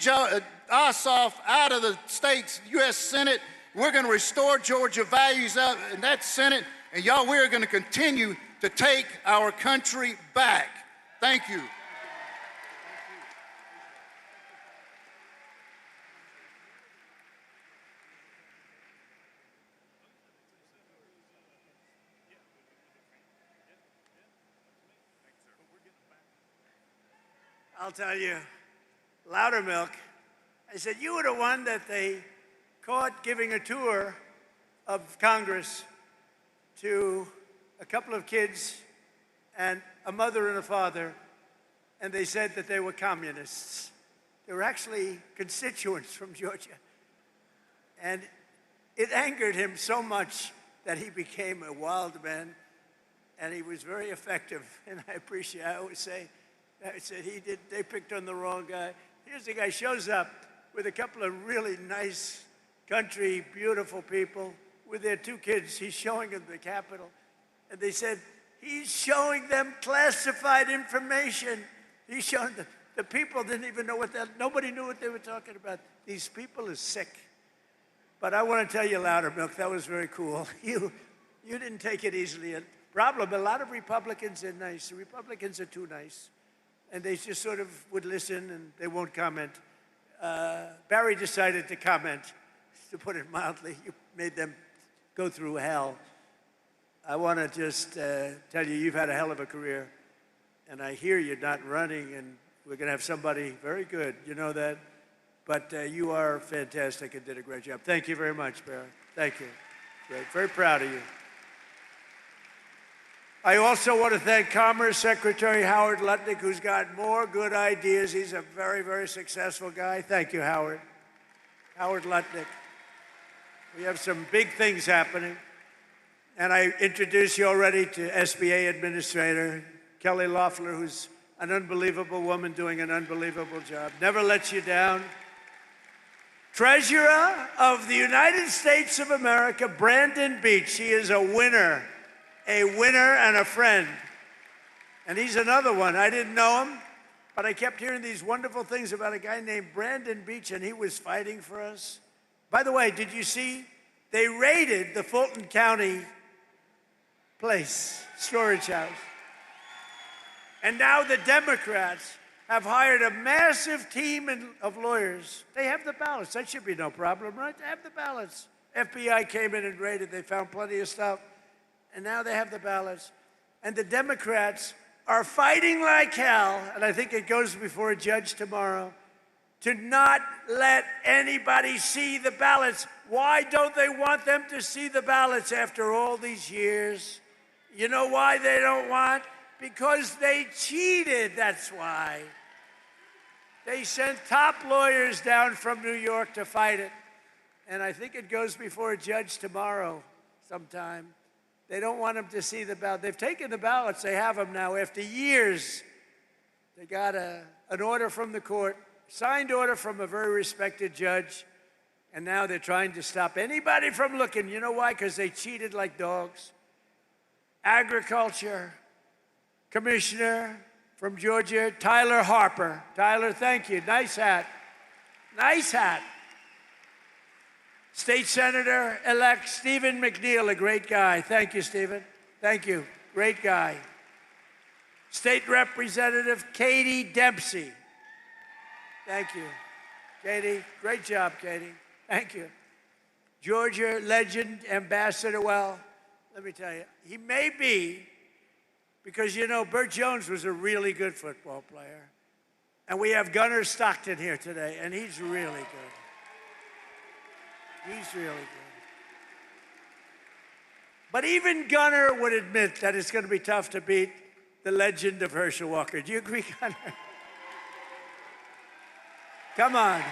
Ossoff out of the state's U.S. Senate. We're going to restore Georgia values out in that Senate. And y'all, we're going to continue to take our country back. Thank you. I'll tell you, Loudermilk, I said, you were the one that they caught giving a tour of Congress to a couple of kids and a mother and a father, and they said that they were communists. They were actually constituents from Georgia. And it angered him so much that he became a wild man, and he was very effective. And I always say, they picked on the wrong guy. Here's the guy shows up with a couple of really nice country, beautiful people with their two kids. He's showing them the Capitol. And they said, he's showing them classified information. He's showing them. The people didn't even know nobody knew what they were talking about. These people are sick. But I want to tell you, Loudermilk, that was very cool. You didn't take it easily. Problem, a lot of Republicans are nice. The Republicans are too nice. And they just sort of would listen and they won't comment. Barry decided to comment, to put it mildly. You made them go through hell. I want to just tell you, you've had a hell of a career. And I hear you're not running, and we're going to have somebody very good. You know that? But you are fantastic and did a great job. Thank you very much, Barry. Thank you. Great. Very proud of you. I also want to thank Commerce Secretary Howard Lutnick, who's got more good ideas. He's a very, very successful guy. Thank you, Howard. Howard Lutnick. We have some big things happening. And I introduced you already to SBA Administrator Kelly Loeffler, who's an unbelievable woman doing an unbelievable job. Never lets you down. Treasurer of the United States of America, Brandon Beach. He is a winner and a friend. And he's another one. I didn't know him, but I kept hearing these wonderful things about a guy named Brandon Beach, and he was fighting for us. By the way, did you see? They raided the Fulton County place, storage house. And now the Democrats have hired a massive team of lawyers. They have the ballots. That should be no problem, right? They have the ballots. FBI came in and raided. They found plenty of stuff. And now they have the ballots. And the Democrats are fighting like hell, and I think it goes before a judge tomorrow, to not let anybody see the ballots. Why don't they want them to see the ballots after all these years? You know why they don't want? Because they cheated, that's why. They sent top lawyers down from New York to fight it. And I think it goes before a judge tomorrow sometime. They don't want them to see the ballot. They've taken the ballots. They have them now. After years, they got an order from the court, signed order from a very respected judge, and now they're trying to stop anybody from looking. You know why? Because they cheated like dogs. Agriculture Commissioner from Georgia, Tyler Harper. Tyler, thank you. Nice hat. Nice hat. State Senator-elect Stephen McNeil, a great guy. Thank you, Stephen. Thank you. Great guy. State Representative Katie Dempsey. Thank you. Katie, great job, Katie. Thank you. Georgia legend, Ambassador, well, let me tell you, he may be, because you know, Bert Jones was a really good football player. And we have Gunnar Stockton here today, and he's really good. He's really good. But even Gunnar would admit that it's going to be tough to beat the legend of Herschel Walker. Do you agree, Gunnar? Come on.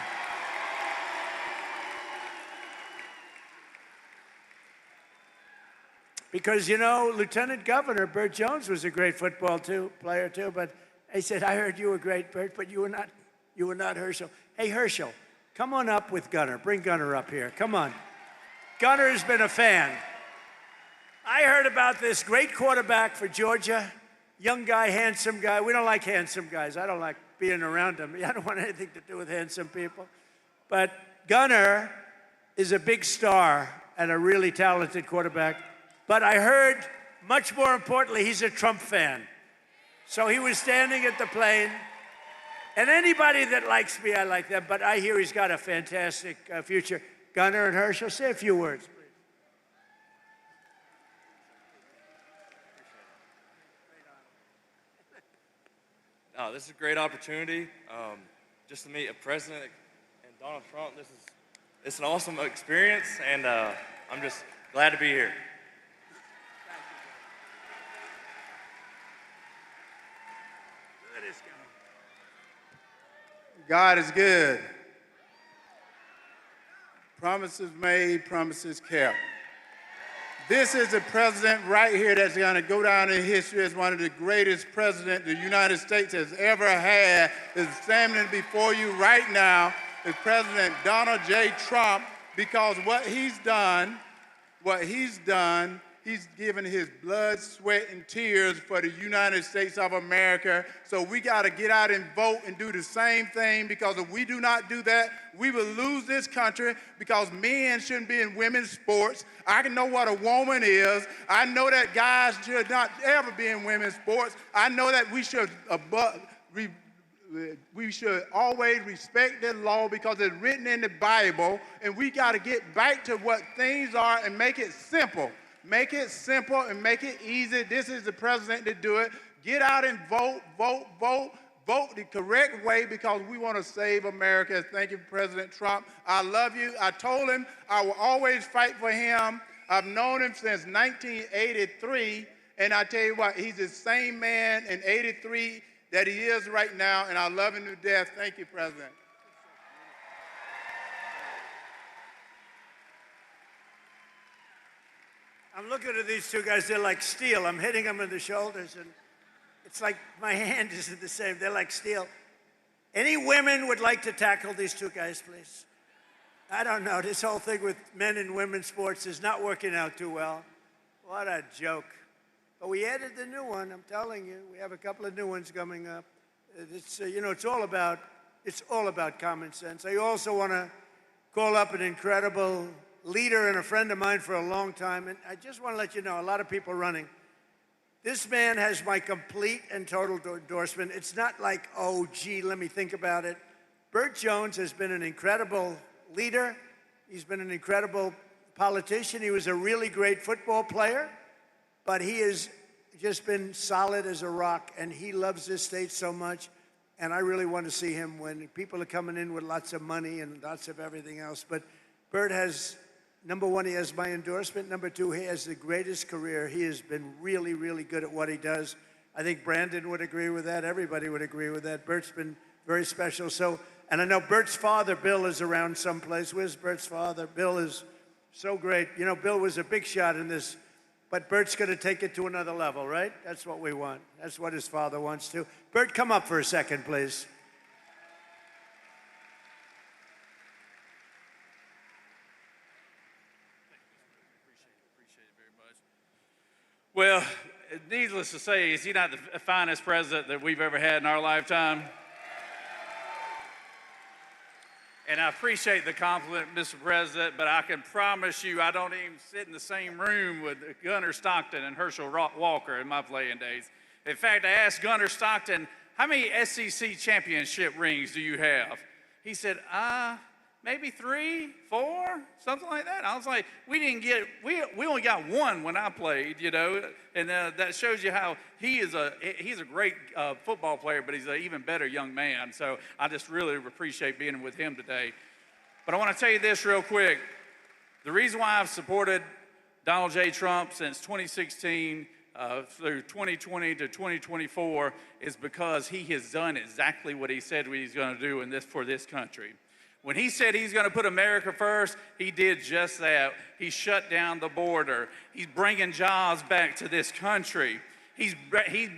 Because, you know, Lieutenant Governor Bert Jones was a great football player too, but he said, I heard you were great, Bert, but you were not Herschel. Hey, Herschel, come on up with Gunnar. Bring Gunnar up here. Come on. Gunnar's been a fan. I heard about this great quarterback for Georgia, young guy, handsome guy. We don't like handsome guys. I don't like being around them. I don't want anything to do with handsome people. But Gunnar is a big star and a really talented quarterback. But I heard, much more importantly, he's a Trump fan. So he was standing at the plane. And anybody that likes me, I like them. But I hear he's got a fantastic future. Gunnar and Herschel, say a few words, please. Oh, this is a great opportunity. Just to meet a president and Donald Trump. It's an awesome experience, and I'm just glad to be here. God is good. Promises made, promises kept. This is a president right here that's going to go down in history as one of the greatest presidents the United States has ever had. Is standing before you right now is President Donald J. Trump, because what he's done He's given his blood, sweat, and tears for the United States of America. So we got to get out and vote and do the same thing, because if we do not do that, we will lose this country, because men shouldn't be in women's sports. I can know what a woman is. I know that guys should not ever be in women's sports. I know that we should always respect the law because it's written in the Bible, and we got to get back to what things are and make it simple. Make it simple and make it easy. This is the president to do it. Get out and vote, vote, vote. Vote the correct way, because we want to save America. Thank you, President Trump. I love you. I told him I will always fight for him. I've known him since 1983, and I tell you what, he's the same man in 83 that he is right now, and I love him to death. Thank you, President. I'm looking at these two guys. They're like steel. I'm hitting them in the shoulders, and it's like my hand isn't the same. They're like steel. Any women would like to tackle these two guys, please? I don't know. This whole thing with men and women's sports is not working out too well. What a joke. But we added the new one, I'm telling you. We have a couple of new ones coming up. It's, it's all about common sense. I also want to call up an incredible leader and a friend of mine for a long time. And I just want to let you know, a lot of people running. This man has my complete and total endorsement. It's not like, oh, gee, let me think about it. Bert Jones has been an incredible leader. He's been an incredible politician. He was a really great football player, but he has just been solid as a rock, and he loves this state so much, and I really want to see him win. People are coming in with lots of money and lots of everything else, but Bert has, number one, he has my endorsement. Number two, he has the greatest career. He has been really, really good at what he does. I think Brandon would agree with that. Everybody would agree with that. Bert's been very special. So, and I know Bert's father, Bill, is around someplace. Where's Bert's father? Bill is so great. You know, Bill was a big shot in this, but Bert's going to take it to another level, right? That's what we want. That's what his father wants to. Bert, come up for a second, please. Well, needless to say, is he not the finest president that we've ever had in our lifetime? And I appreciate the compliment, Mr. President, but I can promise you I don't even sit in the same room with Gunnar Stockton and Herschel Walker in my playing days. In fact, I asked Gunnar Stockton, how many SEC championship rings do you have? He said, maybe 3, 4, something like that. I was like, we only got one when I played, and that shows you how he's a great football player, but he's an even better young man. So I just really appreciate being with him today. But I want to tell you this real quick. The reason why I've supported Donald J. Trump since 2016 through 2020 to 2024 is because he has done exactly what he said he's going to do for this country. When he said he's going to put America first, he did just that. He shut down the border. He's bringing jobs back to this country. He's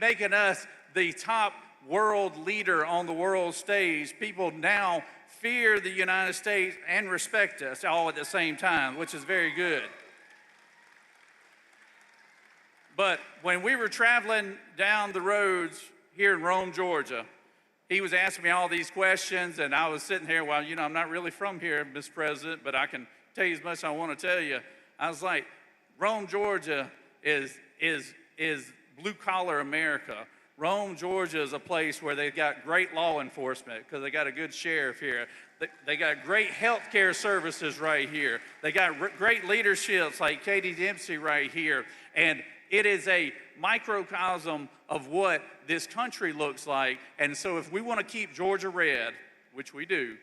making us the top world leader on the world stage. People now fear the United States and respect us all at the same time, which is very good. But when we were traveling down the roads here in Rome, Georgia, he was asking me all these questions, and I was sitting here, well, I'm not really from here, Mr. President, but I can tell you as much as I want to tell you. I was like, Rome, Georgia is blue-collar America. Rome, Georgia is a place where they've got great law enforcement because they got a good sheriff here. They got great health care services right here. They got great leaderships like Katie Dempsey right here. And it is a microcosm of what this country looks like. And so if we want to keep Georgia red, which we do,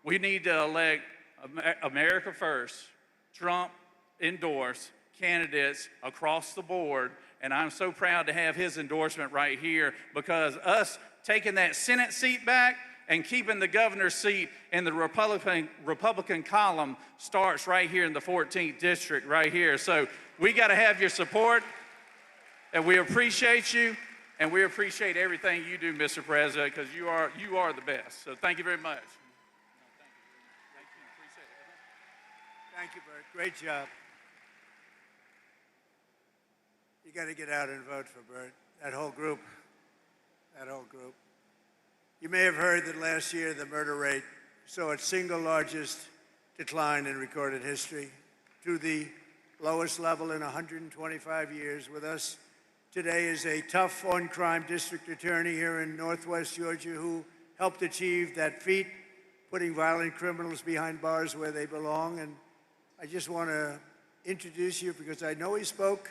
we need to elect America first, Trump endorse candidates across the board. And I'm so proud to have his endorsement right here, because us taking that Senate seat back and keeping the governor's seat in the Republican column starts right here in the 14th district right here. So we got to have your support, and we appreciate you, and we appreciate everything you do, Mr. President, because you are the best. So thank you very much. Thank you, Bert. Great job. You got to get out and vote for Bert. That whole group. That whole group. You may have heard that last year the murder rate saw its single largest decline in recorded history to the lowest level in 125 years. With us today is a tough on-crime district attorney here in Northwest Georgia who helped achieve that feat, putting violent criminals behind bars where they belong. And I just want to introduce you because I know he spoke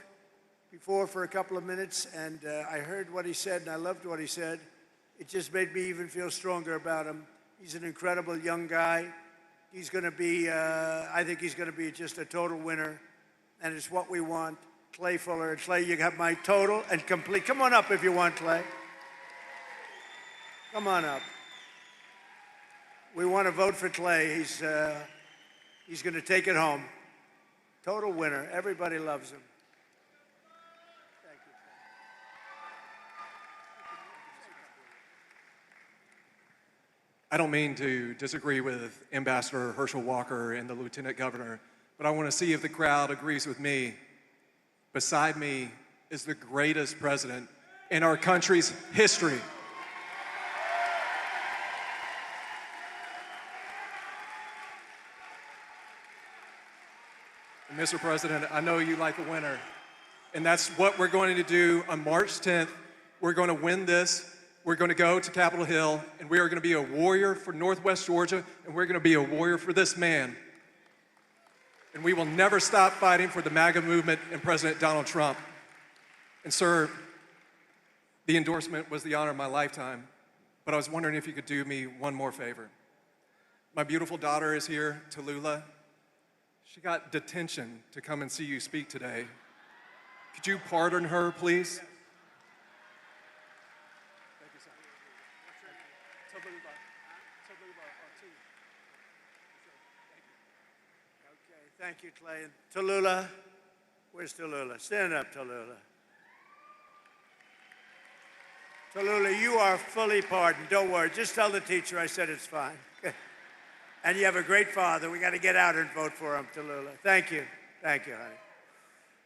before for a couple of minutes, and I heard what he said, and I loved what he said. It just made me even feel stronger about him. He's an incredible young guy. He's going to be, I think he's going to be just a total winner, and it's what we want. Clay Fuller. Clay, you have my total and complete. Come on up if you want, Clay. Come on up. We want to vote for Clay. He's going to take it home. Total winner. Everybody loves him. Thank you. I don't mean to disagree with Ambassador Herschel Walker and the Lieutenant Governor, but I want to see if the crowd agrees with me. Beside me is the greatest president in our country's history. And Mr. President, I know you like a winner, and that's what we're going to do on March 10th. We're going to win this. We're going to go to Capitol Hill, and we are going to be a warrior for Northwest Georgia, and we're going to be a warrior for this man. And we will never stop fighting for the MAGA movement and President Donald Trump. And sir, the endorsement was the honor of my lifetime, but I was wondering if you could do me one more favor. My beautiful daughter is here, Tallulah. She got detention to come and see you speak today. Could you pardon her, please? Thank you, Clay. And Tallulah, where's Tallulah? Stand up, Tallulah. Tallulah, you are fully pardoned. Don't worry. Just tell the teacher I said it's fine. And you have a great father. We got to get out and vote for him, Tallulah. Thank you. Thank you, honey.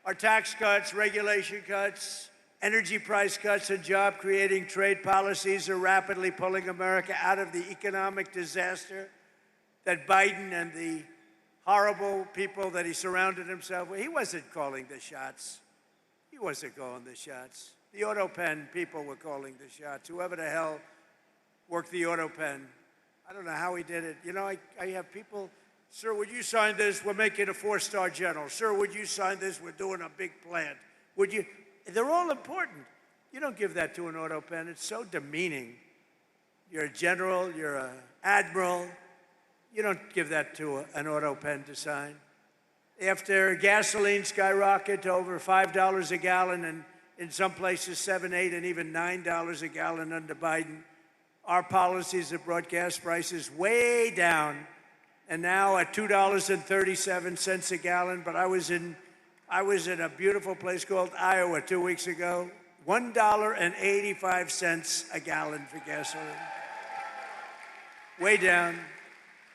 Our tax cuts, regulation cuts, energy price cuts, and job-creating trade policies are rapidly pulling America out of the economic disaster that Biden and the horrible people that he surrounded himself with. He wasn't calling the shots. He wasn't calling the shots. The auto pen people were calling the shots. Whoever the hell worked the auto pen. I don't know how he did it. You know, I have people, sir, would you sign this? We're making a 4-star general. Sir, would you sign this? We're doing a big plant. Would you? They're all important. You don't give that to an auto pen. It's so demeaning. You're a general. You're an admiral. You don't give that to an auto pen to sign. After gasoline skyrocketed to over $5 a gallon and in some places $7, $8, and even $9 a gallon under Biden, our policies have brought gas prices way down and now at $2.37 a gallon. But I was in a beautiful place called Iowa 2 weeks ago, $1.85 a gallon for gasoline. Way down.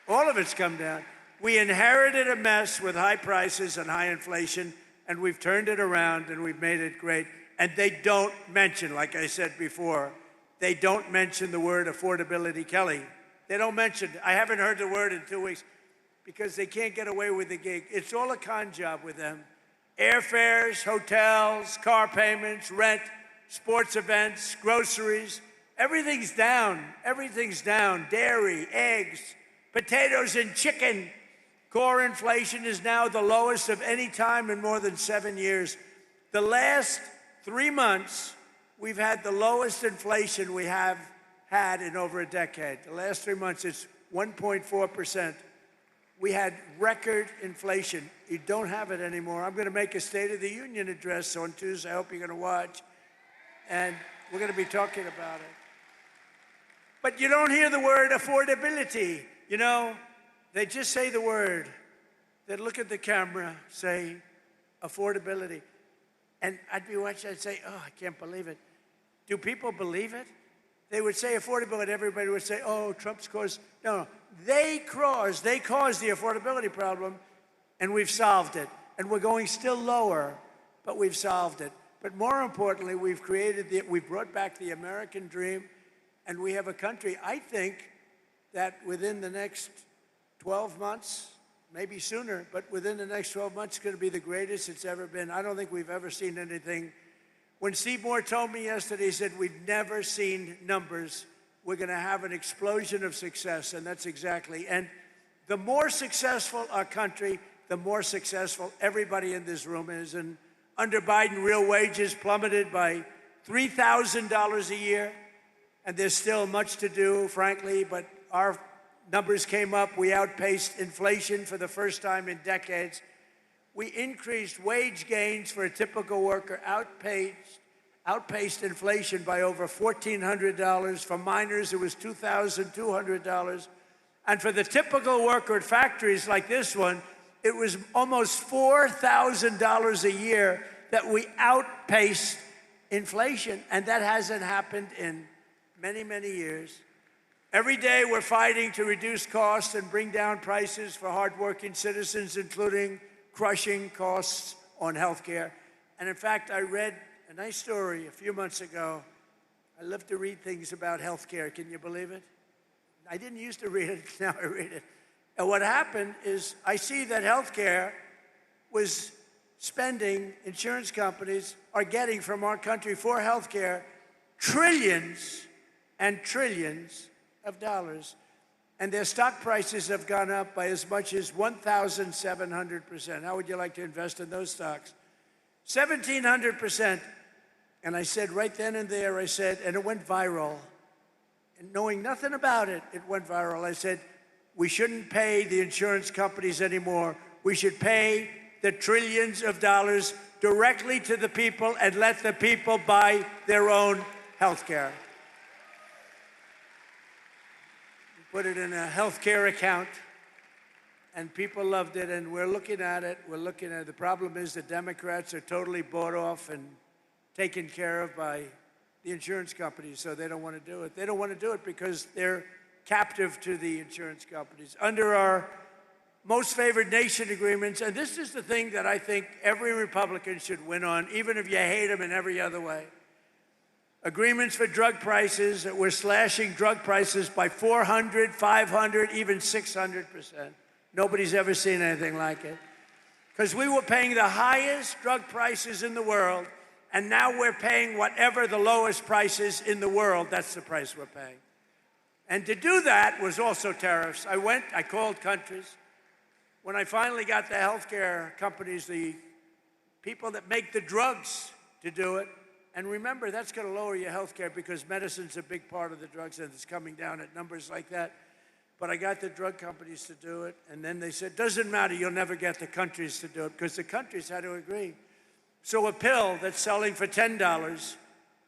All of it's come down. We inherited a mess with high prices and high inflation, and we've turned it around and we've made it great. And they don't mention, like I said before, they don't mention the word affordability, Kelly. They don't mention it. I haven't heard the word in 2 weeks because they can't get away with the gig. It's all a con job with them. Airfares, hotels, car payments, rent, sports events, groceries, everything's down. Everything's down. Dairy, eggs, potatoes and chicken. Core inflation is now the lowest of any time in more than 7 years. The last 3 months, we've had the lowest inflation we have had in over a decade. The last 3 months, it's 1.4%. We had record inflation. You don't have it anymore. I'm going to make a State of the Union address on Tuesday. I hope you're going to watch. And we're going to be talking about it. But you don't hear the word affordability. You know, they just say the word. They look at the camera, say affordability. And I'd be watching, I'd say, oh, I can't believe it. Do people believe it? They would say affordability, everybody would say, oh, Trump's caused. No, they caused the affordability problem, and we've solved it. And we're going still lower, but we've solved it. But more importantly, we've brought back the American dream, and we have a country, I think, that within the next 12 months, maybe sooner, but within the next 12 months, it's going to be the greatest it's ever been. I don't think we've ever seen anything. When Steve Moore told me yesterday, he said, we've never seen numbers. We're going to have an explosion of success, and that's exactly. And the more successful our country, the more successful everybody in this room is. And under Biden, real wages plummeted by $3,000 a year, and there's still much to do, frankly, but our numbers came up. We outpaced inflation for the first time in decades. We increased wage gains for a typical worker, outpaced inflation by over $1,400. For miners, it was $2,200. And for the typical worker at factories like this one, it was almost $4,000 a year that we outpaced inflation. And that hasn't happened in many, many years. Every day we're fighting to reduce costs and bring down prices for hardworking citizens, including crushing costs on health care. And in fact, I read a nice story a few months ago. I love to read things about health care. Can you believe it? I didn't used to read it, now I read it. And what happened is I see that health care was spending, insurance companies are getting from our country for health care trillions and trillions of dollars. And their stock prices have gone up by as much as 1,700%. How would you like to invest in those stocks? 1,700%. And I said right then and there, I said, and it went viral. And knowing nothing about it, it went viral. I said, we shouldn't pay the insurance companies anymore. We should pay the trillions of dollars directly to the people and let the people buy their own health care. Put it in a health care account, and people loved it, and we're looking at it. We're looking at it. The problem is the Democrats are totally bought off and taken care of by the insurance companies, so they don't want to do it. They don't want to do it because they're captive to the insurance companies. Under our most favored nation agreements, and this is the thing that I think every Republican should win on, even if you hate them in every other way. Agreements for drug prices, that we're slashing drug prices by 400, 500, even 600%. Nobody's ever seen anything like it. Because we were paying the highest drug prices in the world, and now we're paying whatever the lowest price is in the world. That's the price we're paying. And to do that was also tariffs. I called countries. When I finally got the healthcare companies, the people that make the drugs to do it, and remember, that's going to lower your health care because medicine's a big part of the drugs, and it's coming down at numbers like that. But I got the drug companies to do it, and then they said, doesn't matter, you'll never get the countries to do it, because the countries had to agree. So a pill that's selling for $10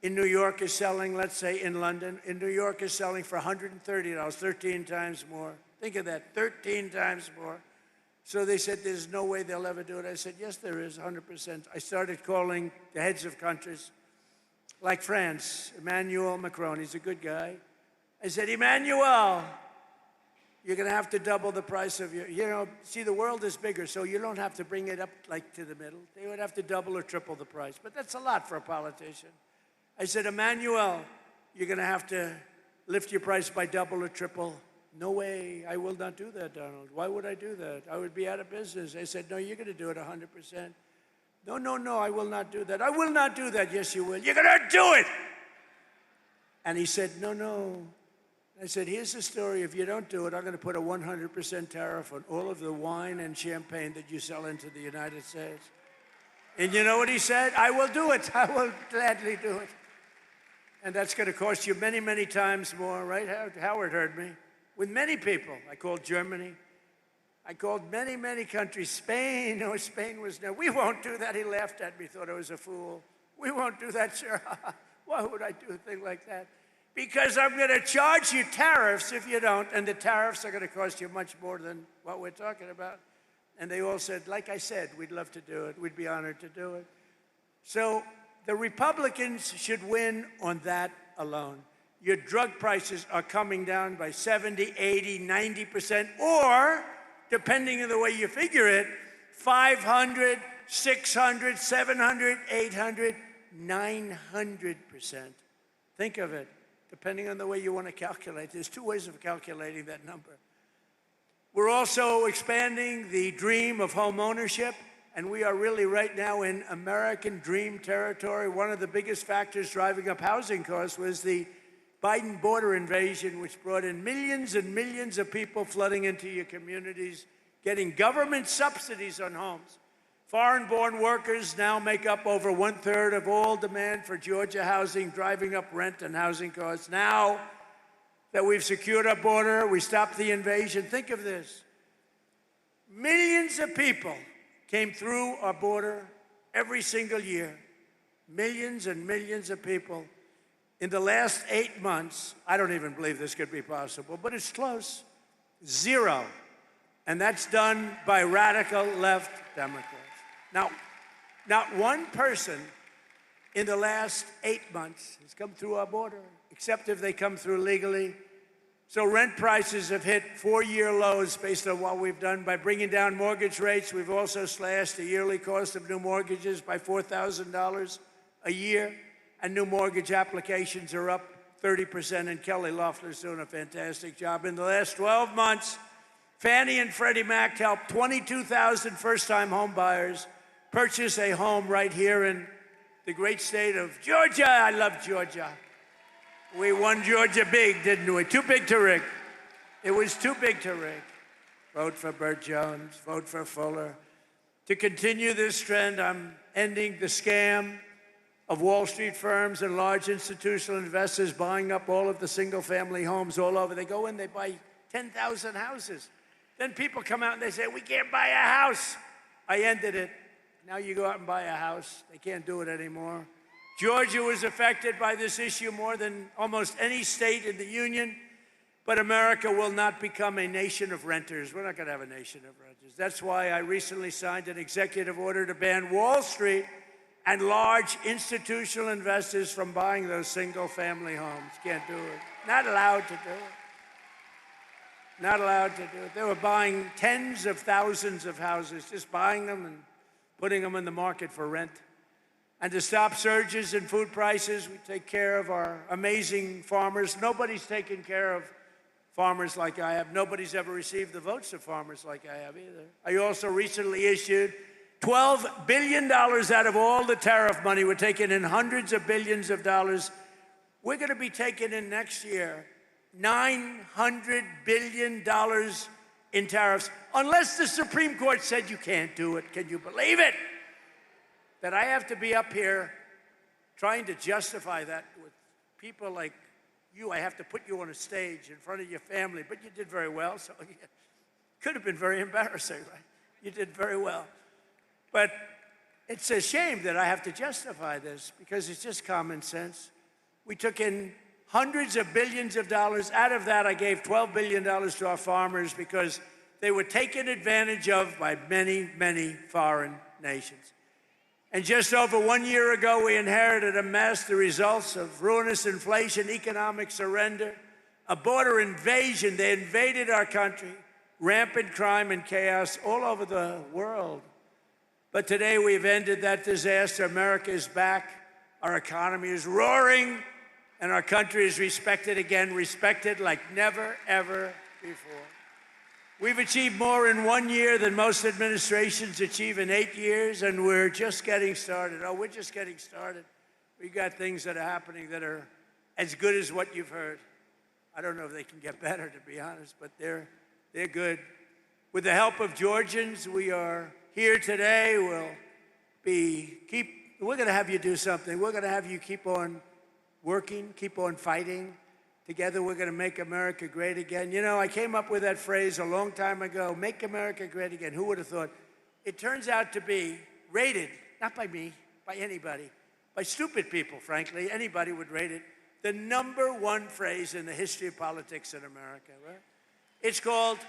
in New York is selling, let's say in London, in New York is selling for $130, 13 times more. Think of that, 13 times more. So they said, there's no way they'll ever do it. I said, yes, there is, 100%. I started calling the heads of countries. Like France, Emmanuel Macron, he's a good guy. I said, Emmanuel, you're going to have to double the price of your, see, the world is bigger, so you don't have to bring it up like to the middle. They would have to double or triple the price, but that's a lot for a politician. I said, Emmanuel, you're going to have to lift your price by double or triple. No way, I will not do that, Donald. Why would I do that? I would be out of business. I said, no, you're going to do it 100%. No, no, no, I will not do that. I will not do that. Yes, you will. You're going to do it. And he said, no, no. I said, here's the story. If you don't do it, I'm going to put a 100% tariff on all of the wine and champagne that you sell into the United States. And you know what he said? I will do it. I will gladly do it. And that's going to cost you many, many times more, right? Howard heard me. With many people. I called Germany. I called many, many countries. Spain, no, Spain was no. We won't do that. He laughed at me, thought I was a fool. We won't do that, sir. Why would I do a thing like that? Because I'm going to charge you tariffs if you don't, and the tariffs are going to cost you much more than what we're talking about. And they all said, like I said, we'd love to do it. We'd be honored to do it. So the Republicans should win on that alone. Your drug prices are coming down by 70, 80, 90%, or depending on the way you figure it, 500, 600, 700, 800, 900%. Think of it, depending on the way you want to calculate. There's two ways of calculating that number. We're also expanding the dream of home ownership, and we are really right now in American dream territory. One of the biggest factors driving up housing costs was the Biden border invasion, which brought in millions and millions of people flooding into your communities, getting government subsidies on homes. Foreign-born workers now make up over 1/3 of all demand for Georgia housing, driving up rent and housing costs. Now that we've secured our border, we stopped the invasion. Think of this. Millions of people came through our border every single year. Millions and millions of people. In the last 8 months, I don't even believe this could be possible, but it's close. 0. And that's done by radical left Democrats. Now, not one person in the last 8 months has come through our border, except if they come through legally. So rent prices have hit 4-year lows based on what we've done by bringing down mortgage rates. We've also slashed the yearly cost of new mortgages by $4,000 a year, and new mortgage applications are up 30%, and Kelly Loeffler's doing a fantastic job. In the last 12 months, Fannie and Freddie Mac helped 22,000 first-time home buyers purchase a home right here in the great state of Georgia. I love Georgia. We won Georgia big, didn't we? Too big to rig. It was too big to rig. Vote for Bert Jones, vote for Fuller. To continue this trend, I'm ending the scam of Wall Street firms and large institutional investors buying up all of the single-family homes all over. They go in, they buy 10,000 houses. Then people come out and they say, we can't buy a house. I ended it. Now you go out and buy a house. They can't do it anymore. Georgia was affected by this issue more than almost any state in the union, but America will not become a nation of renters. We're not going to have a nation of renters. That's why I recently signed an executive order to ban Wall Street and large institutional investors from buying those single-family homes. Can't do it. Not allowed to do it. Not allowed to do it. They were buying tens of thousands of houses, just buying them and putting them in the market for rent. And to stop surges in food prices, we take care of our amazing farmers. Nobody's taken care of farmers like I have. Nobody's ever received the votes of farmers like I have either. I also recently issued $12 billion out of all the tariff money. We're taking in hundreds of billions of dollars. We're going to be taking in next year $900 billion in tariffs, unless the Supreme Court said you can't do it. Can you believe it? That I have to be up here trying to justify that with people like you. I have to put you on a stage in front of your family, but you did very well, so it could have been very embarrassing, right? You did very well. But it's a shame that I have to justify this because it's just common sense. We took in hundreds of billions of dollars. Out of that, I gave $12 billion to our farmers because they were taken advantage of by many, many foreign nations. And just over 1 year ago, we inherited a mess, the results of ruinous inflation, economic surrender, a border invasion. They invaded our country, rampant crime and chaos all over the world. But today, we've ended that disaster. America is back. Our economy is roaring. And our country is respected again, respected like never, ever before. We've achieved more in 1 year than most administrations achieve in 8 years, and we're just getting started. Oh, we're just getting started. We got things that are happening that are as good as what you've heard. I don't know if they can get better, to be honest, but they're good. With the help of Georgians, we are here today. We're going to have you do something. We're going to have you keep on working, keep on fighting. Together, we're going to make America great again. You know, I came up with that phrase a long time ago, make America great again. Who would have thought? It turns out to be rated, not by me, by anybody, by stupid people, frankly. Anybody would rate it. The #1 phrase in the history of politics in America, right? It's called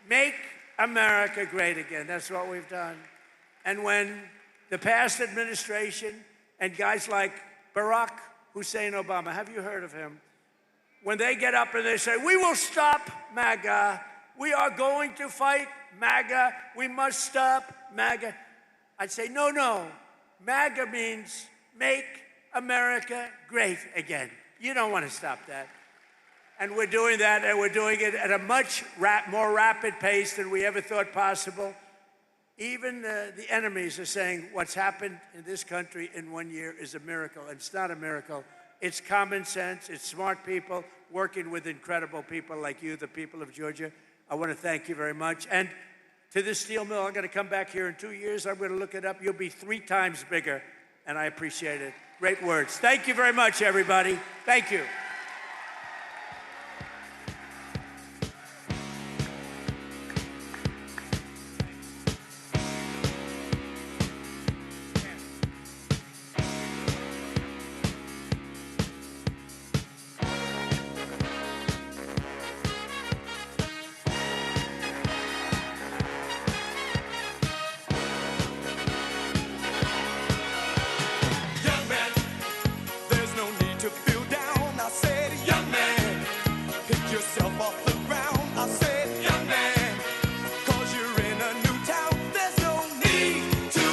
Make America Great Again. That's what we've done. And when the past administration and guys like Barack Hussein Obama, have you heard of him? When they get up and they say, we will stop MAGA, we are going to fight MAGA, we must stop MAGA, I'd say, no, MAGA means make America great again. You don't want to stop that. And we're doing that, and we're doing it at a much more rapid pace than we ever thought possible. Even the enemies are saying what's happened in this country in 1 year is a miracle. And it's not a miracle. It's common sense. It's smart people working with incredible people like you, the people of Georgia. I want to thank you very much. And to the steel mill, I'm going to come back here in 2 years. I'm going to look it up. You'll be 3 times bigger, and I appreciate it. Great words. Thank you very much, everybody. Thank you. Young man, there's no need to feel down. I said, young man, pick yourself off the ground. I said, young man, 'cause you're in a new town. There's no need to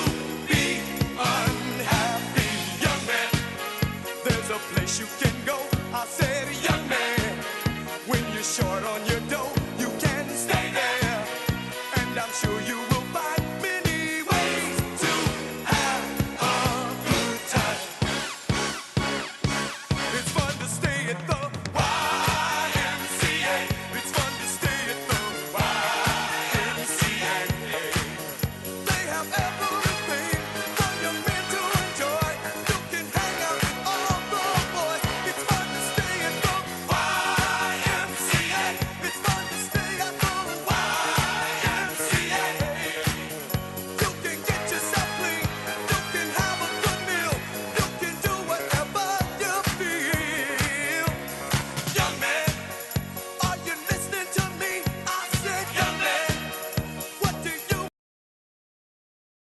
be unhappy. Young man, there's a place you can go. I said, young man, when you're short on your dough.